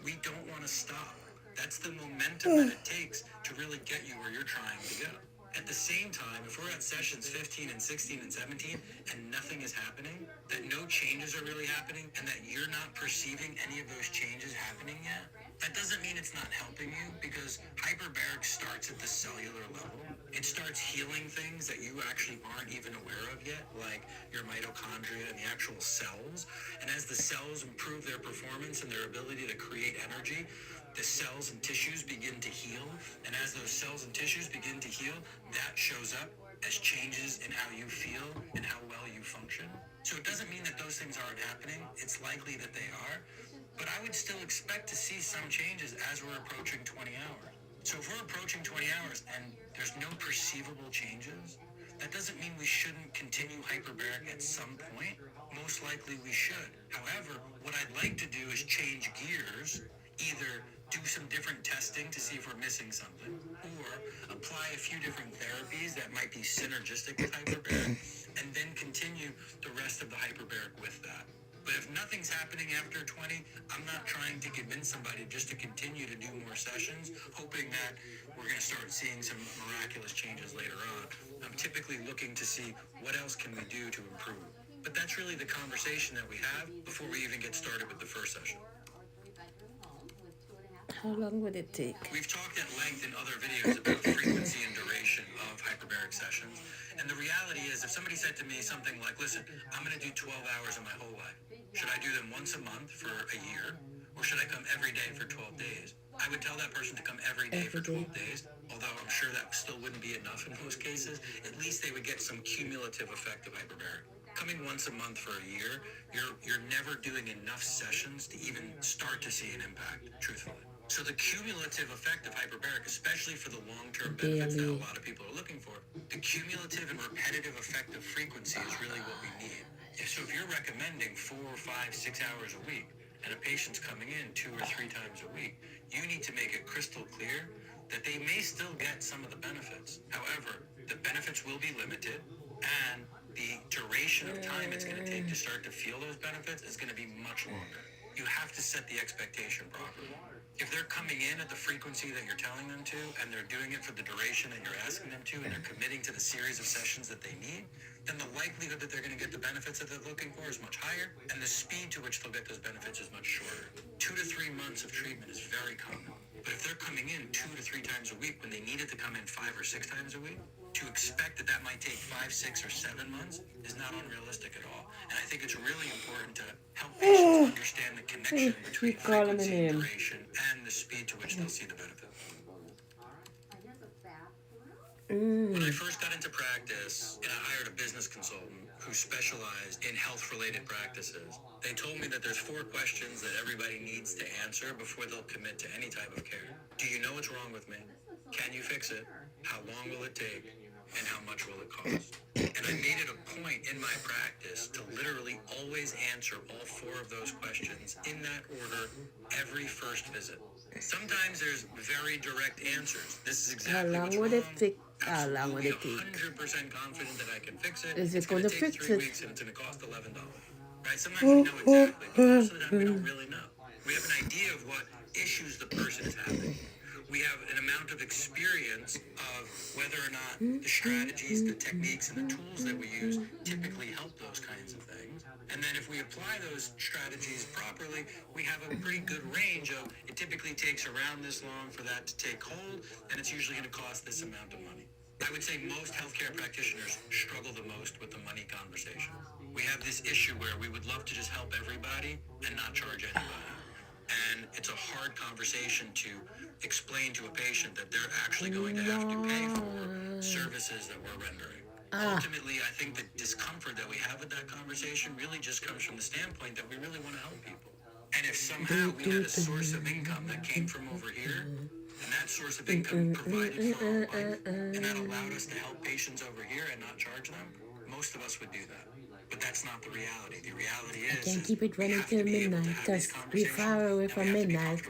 we don't want to stop. That's the momentum that it takes to really get you where you're trying to go. At the same time, if we're at sessions 15 and 16 and 17 and nothing is happening, that no changes are really happening, and that you're not perceiving any of those changes happening yet, that doesn't mean it's not helping you, because hyperbaric starts at the cellular level. It starts healing things that you actually aren't even aware of yet, like your mitochondria and the actual cells. And as the cells improve their performance and their ability to create energy, the cells and tissues begin to heal. And as those cells and tissues begin to heal, that shows up as changes in how you feel and how well you function. So it doesn't mean that those things aren't happening. It's likely that they are. But I would still expect to see some changes as we're approaching 20 hours. So if we're approaching 20 hours and there's no perceivable changes, that doesn't mean we shouldn't continue hyperbaric at some point. Most likely we should. However, what I'd like to do is change gears, either do some different testing to see if we're missing something, or apply a few different therapies that might be synergistic with hyperbaric, and then continue the rest of the hyperbaric with that. But if nothing's happening after 20, I'm not trying to convince somebody just to continue to do more sessions, hoping that we're going to start seeing some miraculous changes later on. I'm typically looking to see what else can we do to improve. But that's really the conversation that we have before we even get started with the first session. How long would it take? We've talked at length in other videos about frequency and duration of hyperbaric sessions. And the reality is, if somebody said to me something like, listen, I'm going to do 12 hours of my whole life. Should I do them once a month for a year? Or should I come every day for 12 days? I would tell that person to come every day for 12 days, although I'm sure that still wouldn't be enough in most cases. At least they would get some cumulative effect of hyperbaric. Coming once a month for a year, you're never doing enough sessions to even start to see an impact, truthfully. So the cumulative effect of hyperbaric, especially for the long-term benefits that a lot of people are looking for, the cumulative and repetitive effect of frequency is really what we need. So if you're recommending 4, 5, 6 hours a week, and a patient's coming in 2 or 3 times a week, you need to make it crystal clear that they may still get some of the benefits. However, the benefits will be limited, and the duration of time it's going to take to start to feel those benefits is going to be much longer. You have to set the expectation properly. If they're coming in at the frequency that you're telling them to, and they're doing it for the duration that you're asking them to, and they're committing to the series of sessions that they need, then the likelihood that they're going to get the benefits that they're looking for is much higher, and the speed to which they'll get those benefits is much shorter. 2 to 3 months of treatment is very common. But if they're coming in 2 to 3 times a week when they needed to come in 5 or 6 times a week, to expect that that might take 5, 6, or 7 months is not unrealistic at all. And I think it's really important to help patients understand the connection between frequency, duration, and the speed to which they'll see the benefit. When I first got into practice, and I hired a business consultant who specialized in health-related practices, they told me that there's 4 questions that everybody needs to answer before they'll commit to any type of care. Do you know what's wrong with me? Can you fix it? How long will it take? And how much will it cost? And I made it a point in my practice to literally always answer all 4 of those questions in that order every first visit. Sometimes there's very direct answers. This is exactly How long what's would wrong. it take? How long would it take? 100% confident that I can fix it. Is it It's going gonna to take fix 3 it? weeks and it's going to cost $11. Right? Sometimes we know exactly, but most of the time we don't really know. We have an idea of what issues the person is having. We have an amount of experience of whether or not the strategies, the techniques, and the tools that we use typically help those kinds of things. And then if we apply those strategies properly, we have a pretty good range of, it typically takes around this long for that to take hold, and it's usually going to cost this amount of money. I would say most healthcare practitioners struggle the most with the money conversation. We have this issue where we would love to just help everybody and not charge anybody. And it's a hard conversation to explain to a patient that they're actually going to have to pay for services that we're rendering. Ultimately, I think the discomfort that we have with that conversation really just comes from the standpoint that we really want to help people. And if somehow we had a source of income that came from over here, and that source of income provided for our life, and that allowed us to help patients over here and not charge them, most of us would do that. But that's not the reality. The reality is, Can't keep it running till midnight because we're far away from midnight.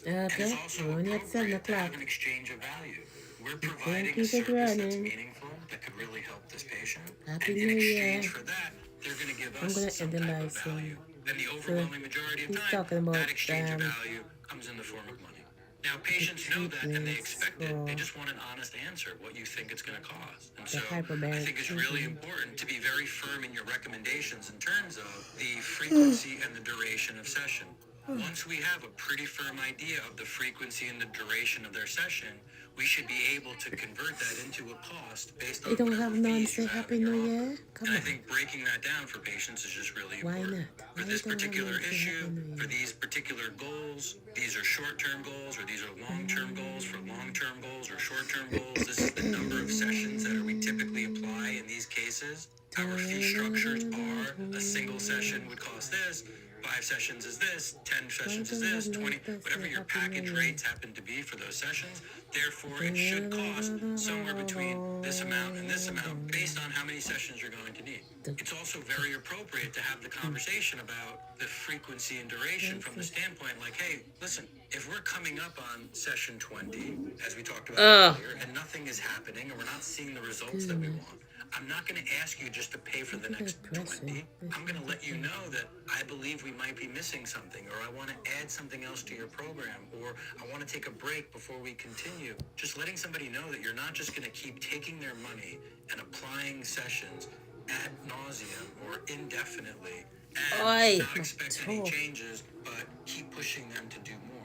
Okay, we're only at 7 o'clock. An exchange of value. We're providing a service that's meaningful that could really help this patient. Happy And in New exchange Year. for that, they're going to give I'm us gonna some end the type live of value. soon. And the overwhelming majority of he's time, talking about, that exchange of value comes in the form of money. Now, patients know that and they expect it. They just want an honest answer, what you think it's going to cost. And so I think it's really important to be very firm in your recommendations in terms of the frequency and the duration of session. Once we have a pretty firm idea of the frequency and the duration of their session, we should be able to convert that into a cost based on They don't whatever have none fees you say have Happy in your New offer. Year? Come And I on. think breaking that down for patients is just really Why important. not? For Why this don't have particular none say issue, Happy New for Year? these particular goals, these are short-term goals or these are long-term goals. For long-term goals or short-term goals, this is the number of sessions that we typically apply in these cases. Our fee structures are a single session would cost this, 5 sessions is this, 10 sessions is this, 20, whatever your package rates happen to be for those sessions. Therefore, it should cost somewhere between this amount and this amount based on how many sessions you're going to need. It's also very appropriate to have the conversation about the frequency and duration from the standpoint like, hey, listen, if we're coming up on session 20, as we talked about earlier, and nothing is happening and we're not seeing the results that we want, I'm not going to ask you just to pay for the next 20. I'm going to let you know that I believe we might be missing something, or I want to add something else to your program, or I want to take a break before we continue. Just letting somebody know that you're not just going to keep taking their money and applying sessions ad nauseum or indefinitely and not expect any changes, but keep pushing them to do more.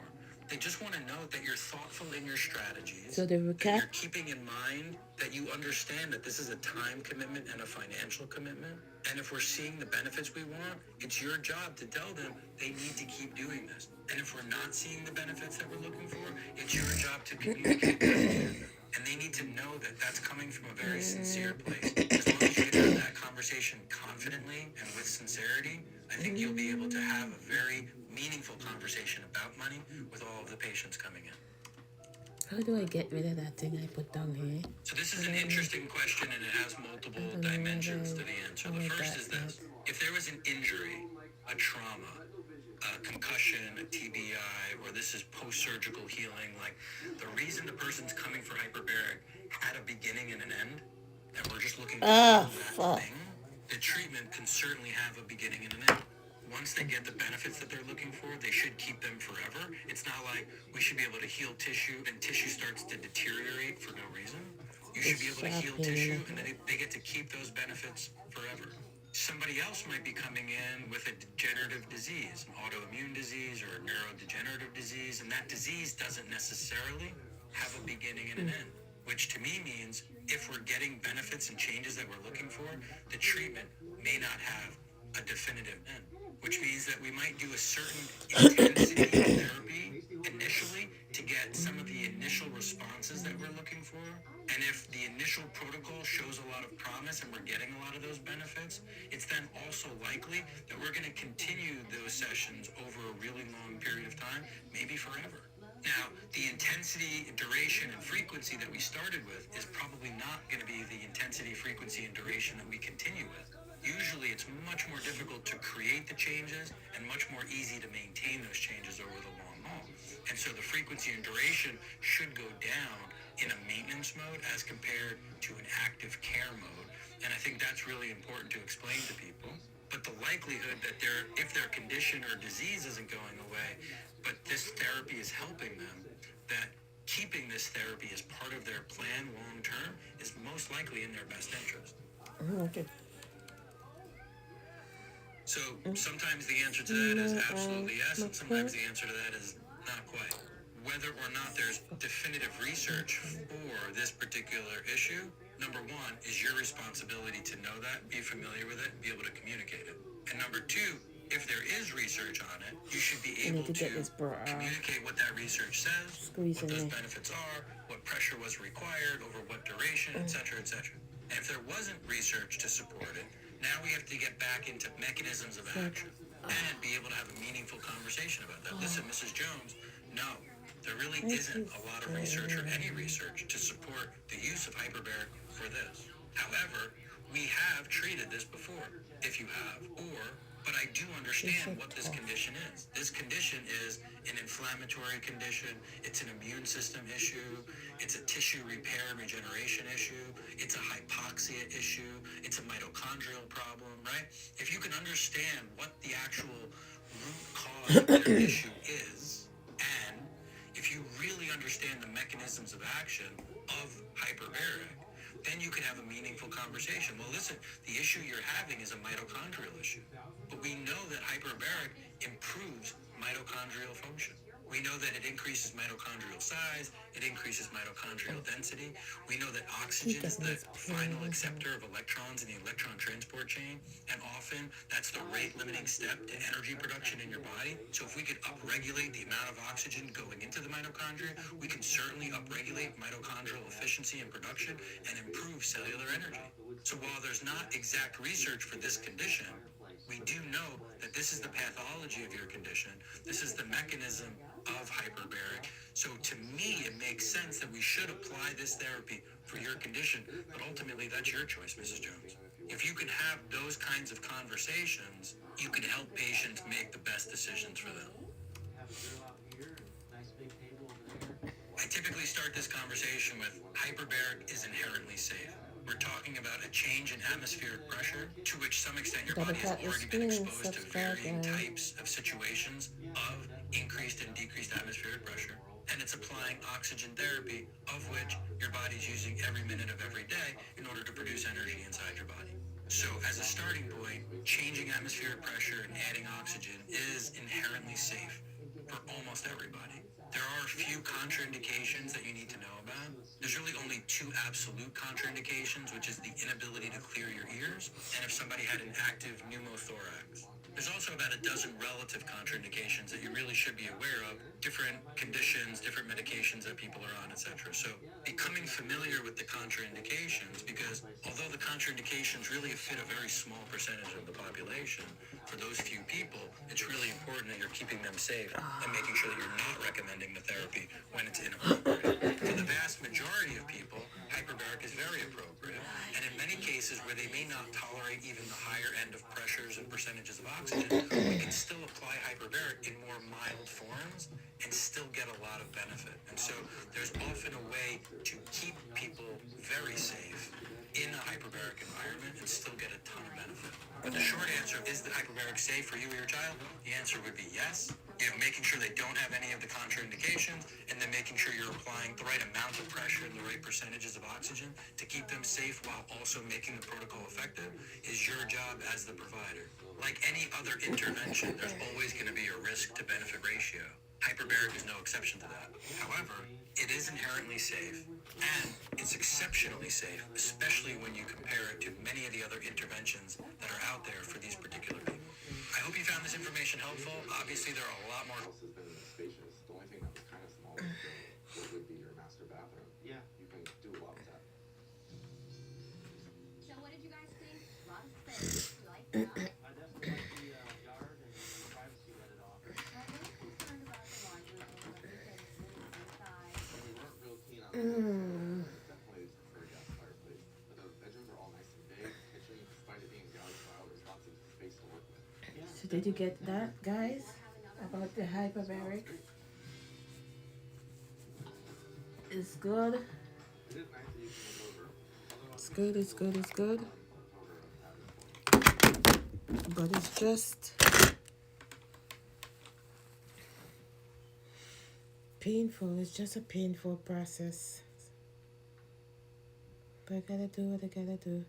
They just want to know that you're thoughtful in your strategies, So the that recap? you're keeping in mind that you understand that this is a time commitment and a financial commitment. And if we're seeing the benefits we want, it's your job to tell them they need to keep doing this. And if we're not seeing the benefits that we're looking for, it's your job to communicate that to them. And they need to know that that's coming from a very sincere place. As long as you can have that conversation confidently and with sincerity, I think you'll be able to have a very meaningful conversation about money with all of the patients coming in. How do I get rid of that thing I put down here? So this is an interesting question and it has multiple dimensions to the answer. The first is this. If there was an injury, a trauma, a concussion, a TBI, or this is post-surgical healing, like the reason the person's coming for hyperbaric had a beginning and an end, and we're just looking to heal that thing, the treatment can certainly have a beginning and an end. Once they get the benefits that they're looking for, they should keep them forever. It's not like we should be able to heal tissue and tissue starts to deteriorate for no reason. You should be able to heal tissue and then they get to keep those benefits forever. Somebody else might be coming in with a degenerative disease, an autoimmune disease or a neurodegenerative disease, and that disease doesn't necessarily have a beginning and an end, which to me means if we're getting benefits and changes that we're looking for, the treatment may not have a definitive end, which means that we might do a certain intensity of therapy initially to get some of the initial responses that we're looking for. And if the initial protocol shows a lot of promise and we're getting a lot of those benefits, it's then also likely that we're going to continue those sessions over a really long period of time, maybe forever. Now, the intensity, duration, and frequency that we started with is probably not going to be the intensity, frequency, and duration that we continue with. Usually it's much more difficult to create the changes and much more easy to maintain those changes over the long haul. And so the frequency and duration should go down in a maintenance mode as compared to an active care mode. And I think that's really important to explain to people. But the likelihood that if their condition or disease isn't going away, but this therapy is helping them, that keeping this therapy as part of their plan long term is most likely in their best interest. Okay. So sometimes the answer to that is absolutely yes, and sometimes the answer to that is not quite. Whether or not there's definitive research for this particular issue, number one, is your responsibility to know that, be familiar with it, and be able to communicate it. And number two, if there is research on it, you should be able to communicate what that research says, what those benefits are, what pressure was required, over what duration, etc., etc. And if there wasn't research to support it, now we have to get back into mechanisms of action and be able to have a meaningful conversation about that. Listen, Mrs. Jones, no, there really isn't a lot of research or any research to support the use of hyperbaric for this. However, we have treated this before, if you have, but I do understand what this condition is. This condition is an inflammatory condition. It's an immune system issue. It's a tissue repair and regeneration issue. It's a hypoxia issue. It's a mitochondrial problem, right? If you can understand what the actual root cause of their issue is, and if you really understand the mechanisms of action of hyperbaric, then you can have a meaningful conversation. Well, listen, the issue you're having is a mitochondrial issue. But we know that hyperbaric improves mitochondrial function. We know that it increases mitochondrial size, it increases mitochondrial density. We know that oxygen is the final acceptor of electrons in the electron transport chain, and often that's the rate-limiting step to energy production in your body. So if we could upregulate the amount of oxygen going into the mitochondria, we can certainly upregulate mitochondrial efficiency and production and improve cellular energy. So while there's not exact research for this condition, we do know that this is the pathology of your condition. This is the mechanism of hyperbaric. So to me, it makes sense that we should apply this therapy for your condition, but ultimately that's your choice, Mrs. Jones. If you can have those kinds of conversations, you can help patients make the best decisions for them. Have a grill out here, nice big table over there. I typically start this conversation with hyperbaric is inherently safe. We're talking about a change in atmospheric pressure to which some extent your body has already been exposed to varying types of situations of increased and decreased atmospheric pressure. And it's applying oxygen therapy, of which your body's using every minute of every day in order to produce energy inside your body. So as a starting point, changing atmospheric pressure and adding oxygen is inherently safe for almost everybody. There are a few contraindications that you need to know about. There's really only two absolute contraindications, which is the inability to clear your ears, and if somebody had an active pneumothorax. There's also about a dozen relative contraindications that you really should be aware of, different conditions, different medications that people are on, etc. So becoming familiar with the contraindications, because although the contraindications really fit a very small percentage of the population, for those few people, it's really important that you're keeping them safe and making sure that you're not recommending the therapy when it's inappropriate. For the vast majority of people, hyperbaric is very appropriate, and in many cases where they may not tolerate even the higher end of pressures and percentages of oxygen, we can still apply hyperbaric in more mild forms and still get a lot of benefit. And so there's often a way to keep people very safe in a hyperbaric environment and still get a ton of benefit. But the short answer, is the hyperbaric safe for you or your child? The answer would be yes. You know, making sure they don't have any of the contraindications, and then making sure you're applying the right amount of pressure and the right percentages of oxygen to keep them safe while also making the protocol effective is your job as the provider. Like any other intervention, there's always going to be a risk to benefit ratio. Hyperbaric is no exception to that. However, it is inherently safe, and it's exceptionally safe, especially when you compare it to many of the other interventions that are out there for these particular people. I hope you found this information helpful. Obviously, there are a lot more. House has been spacious. The only thing that was kind of small would be your master bathroom. Yeah. You can do a lot with that. So what did you guys think? A lot of space. You like that? I definitely like the yard and the privacy that it offers. I'm really concerned about the laundry room. What you said is inside. We weren't real keen on definitely prefer a gas fireplace. But the bedrooms are all nice and big. Kitchen, despite it being garage style, there's lots of space to work with. So did you get that, guys? About the hyperbaric? It's good. It is nice that you can move over. It's good, it's good, it's good. But it's just painful. It's just a painful process. But I gotta do what I gotta do.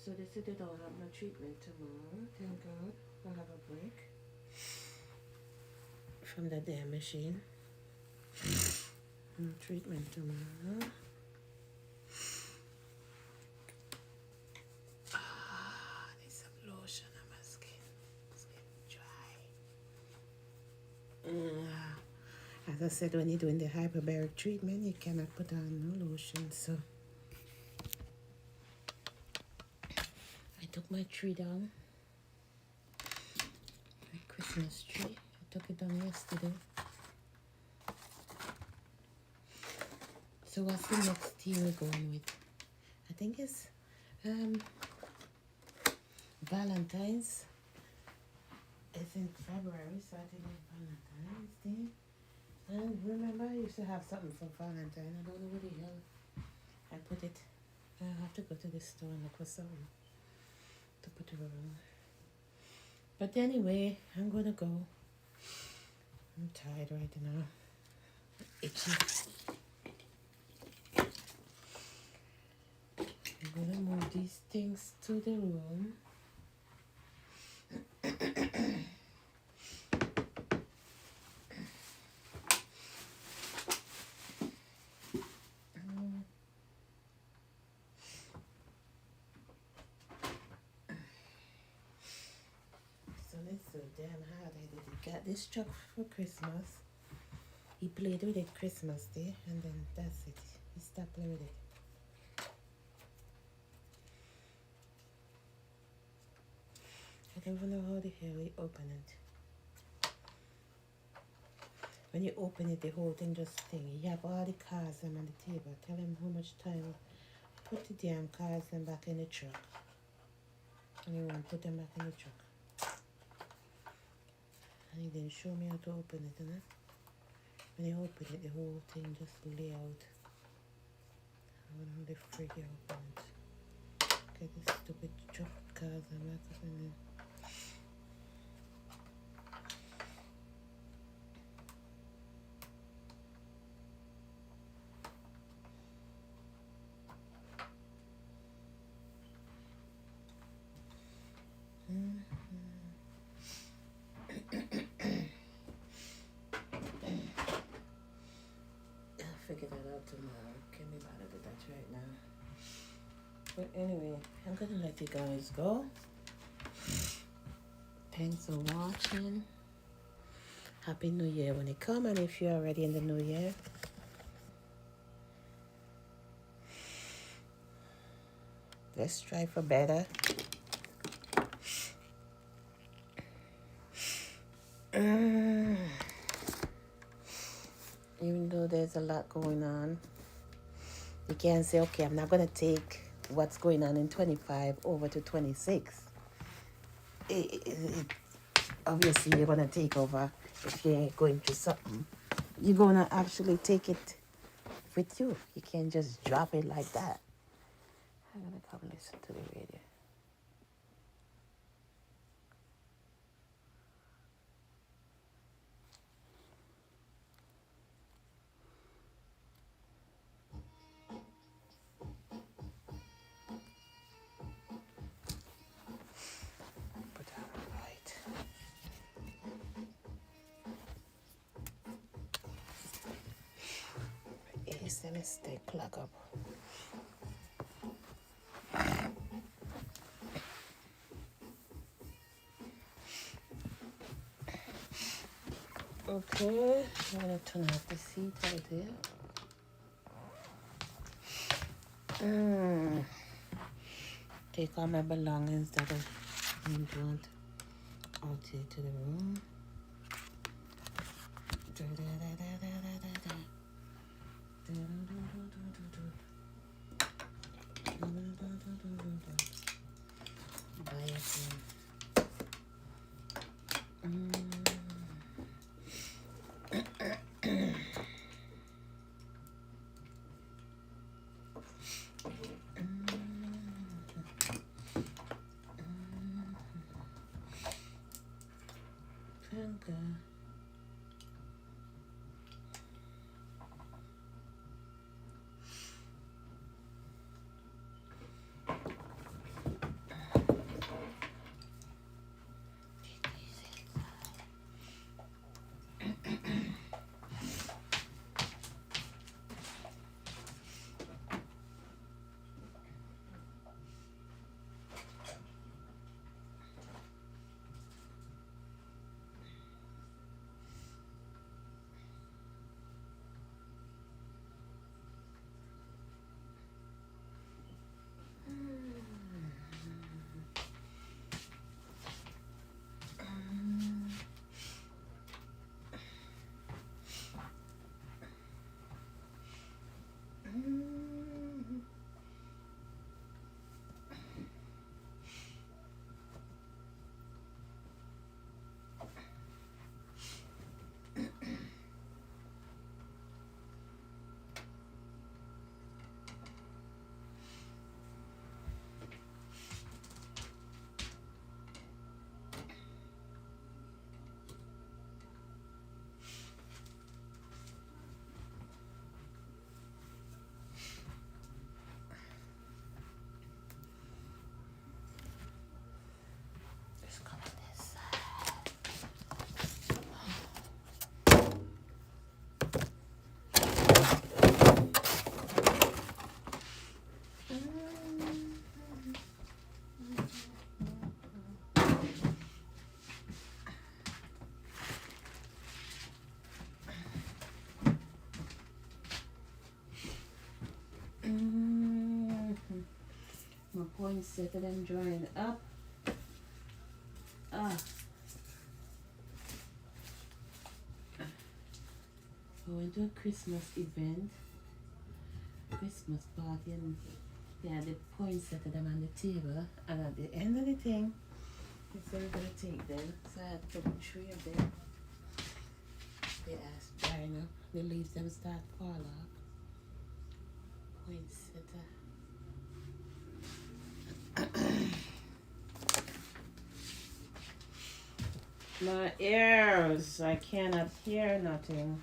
So they said they don't have no treatment tomorrow. Thank God. I'll have a break. from the damn machine. No treatment tomorrow. Need some lotion on my skin. Skin dry. As I said, when you're doing the hyperbaric treatment, you cannot put on no lotion. So I took my tree down. My Christmas tree. I took it down yesterday. So what's the next theme we're going with? I think it's Valentine's. It's in February, so I think it's Valentine's Day. And remember, I used to have something for Valentine. I don't know where the hell I put it. I have to go to the store and look for something to put it around. But anyway, I'm gonna go. I'm tired right now. Itchy. I'm gonna move these things to the room. So it's so damn hard. I got this truck for Christmas. He played with it Christmas Day, and then that's it. He stopped playing with it. I don't even know how the hell we open it. When you open it, the whole thing just thing. You have all the cards them on the table. Tell him how much time. Put the damn cards them back in the truck. And you want to put them back in the truck. And he didn't show me how to open it, you know? When you open it, the whole thing just lay out. I don't know how the freak you open it. Okay, this stupid truck cards and back up in there. I'll figure that out tomorrow. Can't be bothered with that right now. But anyway, I'm gonna let you guys go. Thanks for watching. Happy New Year when it comes, and if you're already in the New Year, let's strive for better. Even though there's a lot going on, you can't say, okay, I'm not going to take what's going on in 25 over to 26. Obviously, you're going to take over if you're going through something. You're going to actually take it with you. You can't just drop it like that. I'm going to come listen to the radio. It's a mistake, clock up. Okay, I'm gonna turn off the seat right there. Take all my belongings that are important out here to the room. poinsettia them drying up. I went to a Christmas event, Christmas party, and they had the poinsettia them on the table, and at the end of the thing, they said we're gonna take them, so I took 3 of them. They asked drying up, the leaves them start fall off. Poinsettia. My ears, I cannot hear nothing.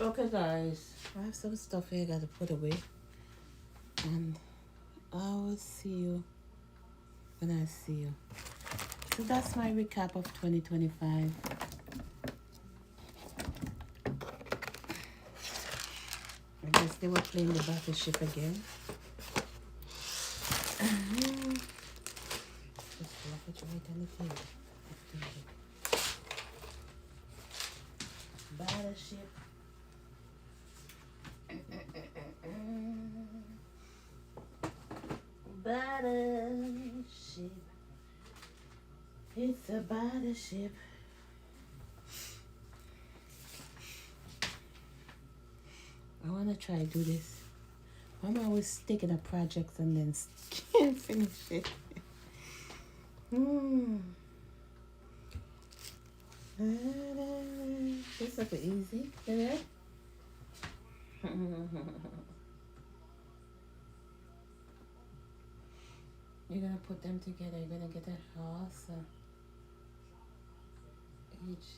Okay guys, I have some stuff here I gotta put away, and I will see you when I see you. So that's my recap of 2025. I guess they were playing the battleship again. Just drop it right on the table. Battleship. Battleship. It's a battleship. I wanna try to do this. I'm always taking a project and then can't finish it. This will be easy, isn't it? You're gonna put them together. You're gonna get a horse. Each.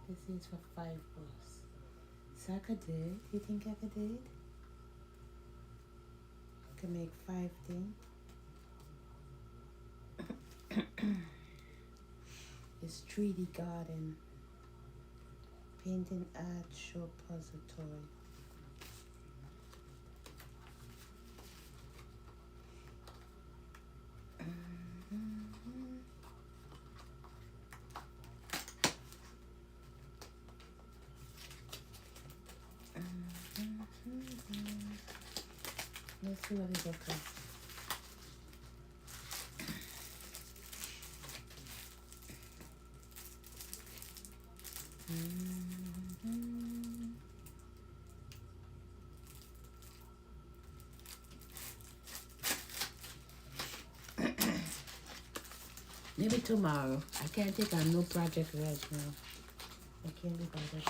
This is for 5 bucks. So I could do it. You think I could do it? I could make 5 things. It's 3D garden. Painting art show puzzle toy. Let's see what is okay. Maybe tomorrow. I can't take on no project right now. I can't be bothered.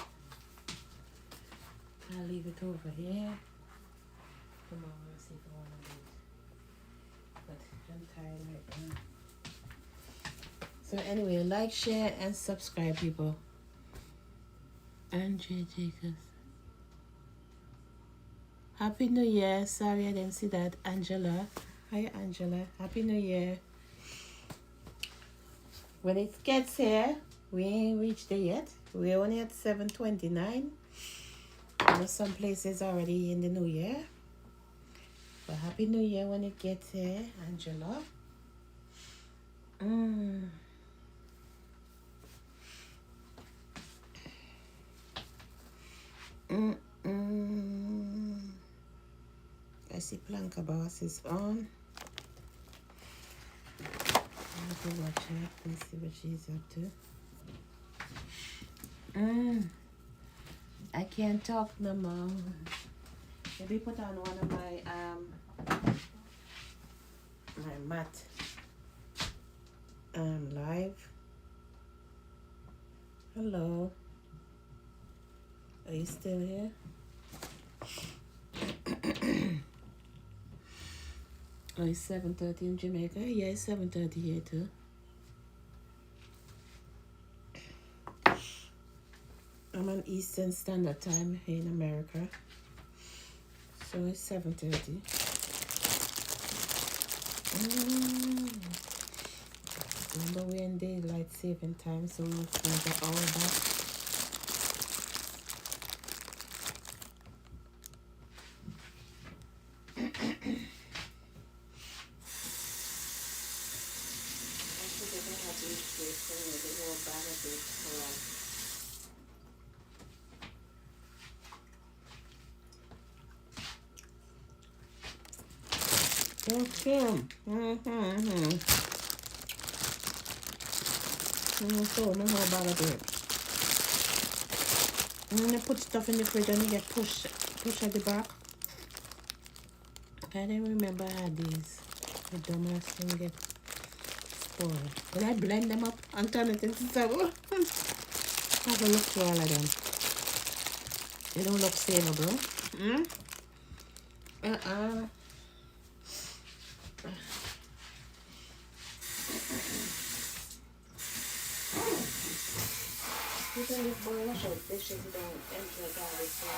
I'll leave it over here. Tomorrow I'll see if I want to do it. But I'm tired right now. So anyway, like, share, and subscribe, people. Andre Jacobs. Happy New Year. Sorry I didn't see that. Angela. Hi Angela. Happy New Year. When it gets here, we ain't reached there yet. We're only at 7:29. I know some places already in the new year. But Happy New Year when it gets here, Angela. I see Planka Boss is on. I have to watch her and see what she's up to. I can't talk no more. Maybe put on one of my mat live. Hello. you still here? Oh, it's 7:30 in Jamaica. Yeah, it's 7:30 here too. I'm on Eastern Standard Time here in America. So it's 7:30. Remember we're in daylight saving time, so we'll find an hour back. So no how bad I do it. And then you put stuff in the fridge and you get push at the back. I didn't remember I had these. The dumbass thing get spoiled. But I blend them up and turn it into stuff. Have a look through all of them. They don't look savable. You can just boil wash out dishes, you don't empty the garbage. So I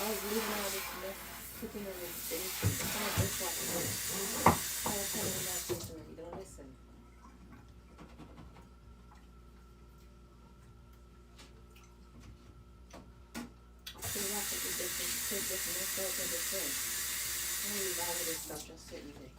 was leaving all this mess sitting on this thing. It's not dishwasher. I was telling you that this and you don't listen. So you have to do this and take this and throw it in the fridge. And leave all of this stuff just sitting there.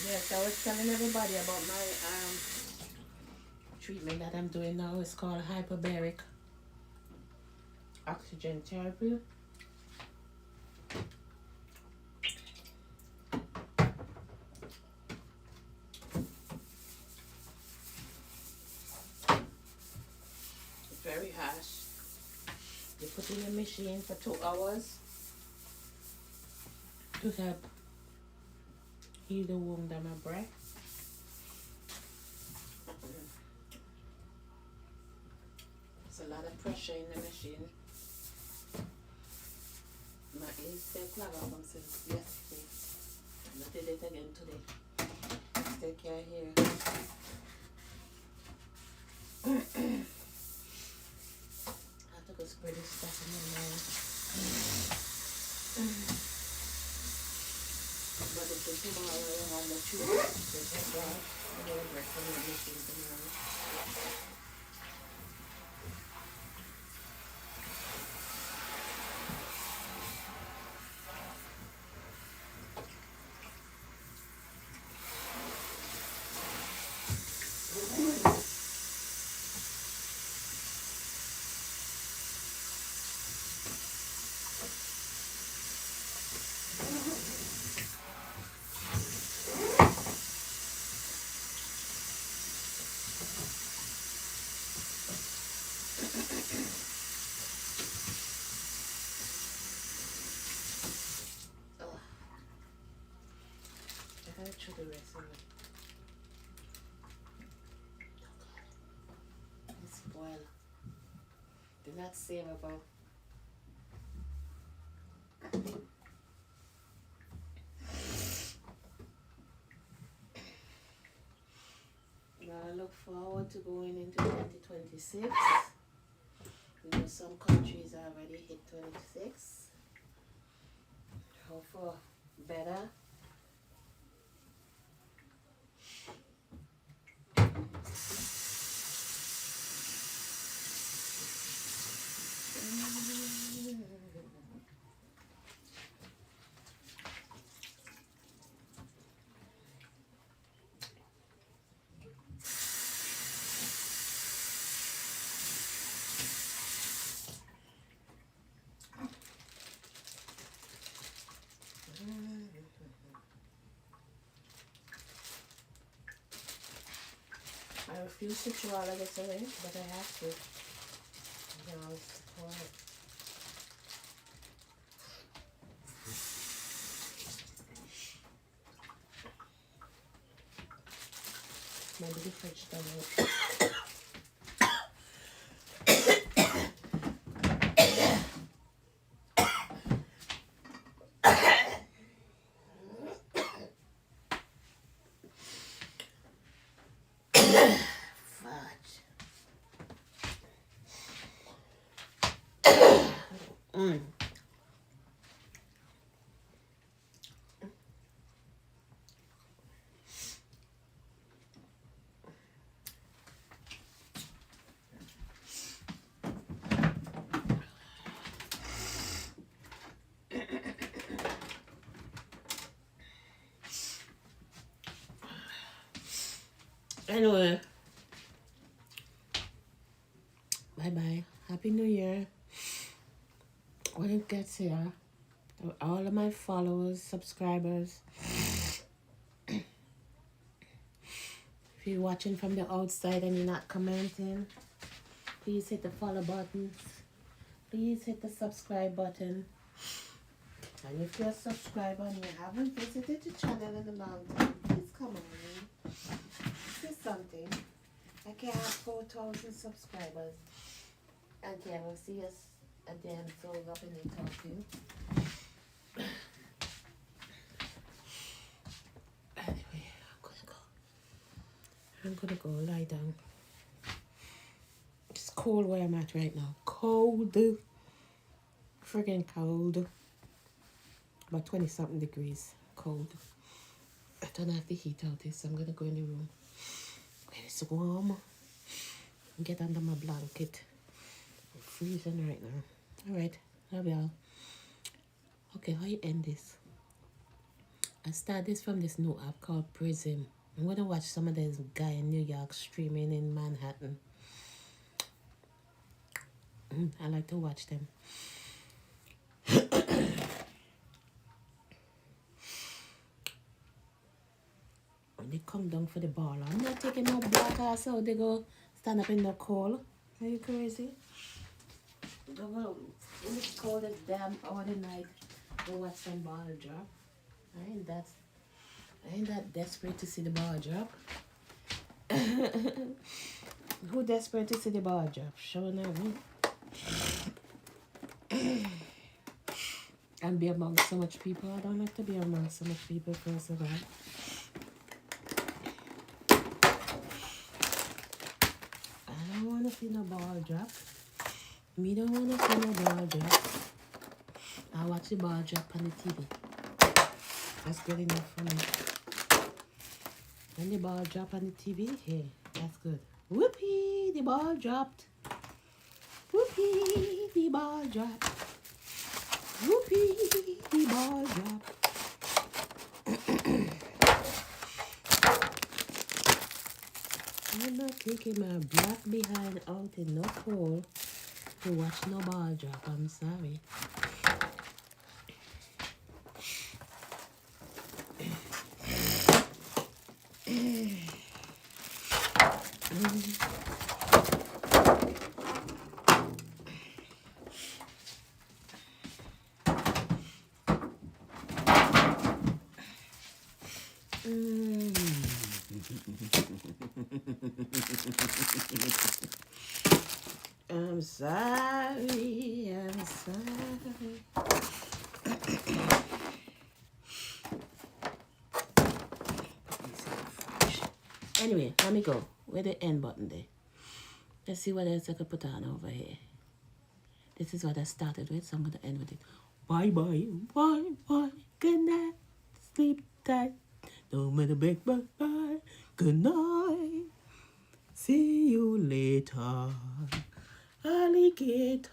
Yes, I was telling everybody about my treatment that I'm doing now. It's called hyperbaric oxygen therapy. It's very harsh. You put in a machine for 2 hours to help heal the wound on my breath. There's a lot of pressure in the machine. My ears still clog up since yesterday. And I did it again today. Let's take care here. I have to go spray this stuff in my nose. But if it's tomorrow on the tube, it's a brush. I'm going to break some of the machine tomorrow. To the rest of it. It's spoiled. They're not savable. Now I look forward to going into 2026. You know, some countries already hit 26. Hope for better. I refuse to throw all of this away, but I have to. You know, it's hard. Maybe the fridge down. Fudge. Anyway, bye bye. Happy New Year. When it gets here, to all of my followers, subscribers, if you're watching from the outside and you're not commenting, please hit the follow button. Please hit the subscribe button. And if you're a subscriber and you haven't visited the channel in a long time, please come on. Say something. I can't have 4,000 subscribers and can't even see us a damn soul up in the talking. Anyway, I'm gonna go lie down. It's cold where I'm at right now. Cold. Friggin' cold. About 20 something degrees. Cold. I don't have the heat out there, so I'm gonna go in the room where it's warm. Get under my blanket. I'm freezing right now. Alright, love y'all. Okay, how you end this? I start this from this new app called Prism. I'm gonna watch some of this guy in New York streaming in Manhattan. I like to watch them. When they come down for the ball, I'm not taking no black ass out. They go stand up in the cold. Are you crazy? They go in the coldest damn hour of the night. Go watch some ball drop. I ain't that desperate to see the ball drop. Who desperate to see the ball drop? Sure enough, me. And be among so much people. I don't like to be among so much people first of all. I don't want to see no ball drop. Me don't want to see no ball drop. I watch the ball drop on the TV. That's good enough for me. When the ball drop on the TV, hey, that's good. Whoopee, the ball dropped. Whoopee, the ball dropped. Whoopee, the ball dropped. I'm not taking my black behind out in no cold to watch no ball drop. I'm sorry. I'm sorry, I'm sorry. Anyway, let me go. Where the end button there? Let's see what else I could put on over here. This is what I started with, so I'm going to end with it. Bye bye, bye bye, good night, sleep tight. Don't matter big bye bye, good night. See you later, alligator.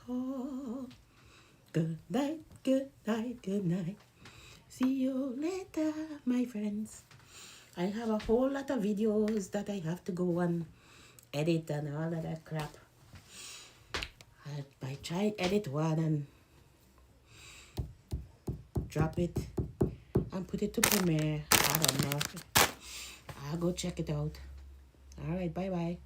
Good night, good night, good night. See you later, my friends. I have a whole lot of videos that I have to go and edit and all of that crap. I try edit one and drop it and put it to Premiere. I don't know. I'll go check it out. Alright, bye bye.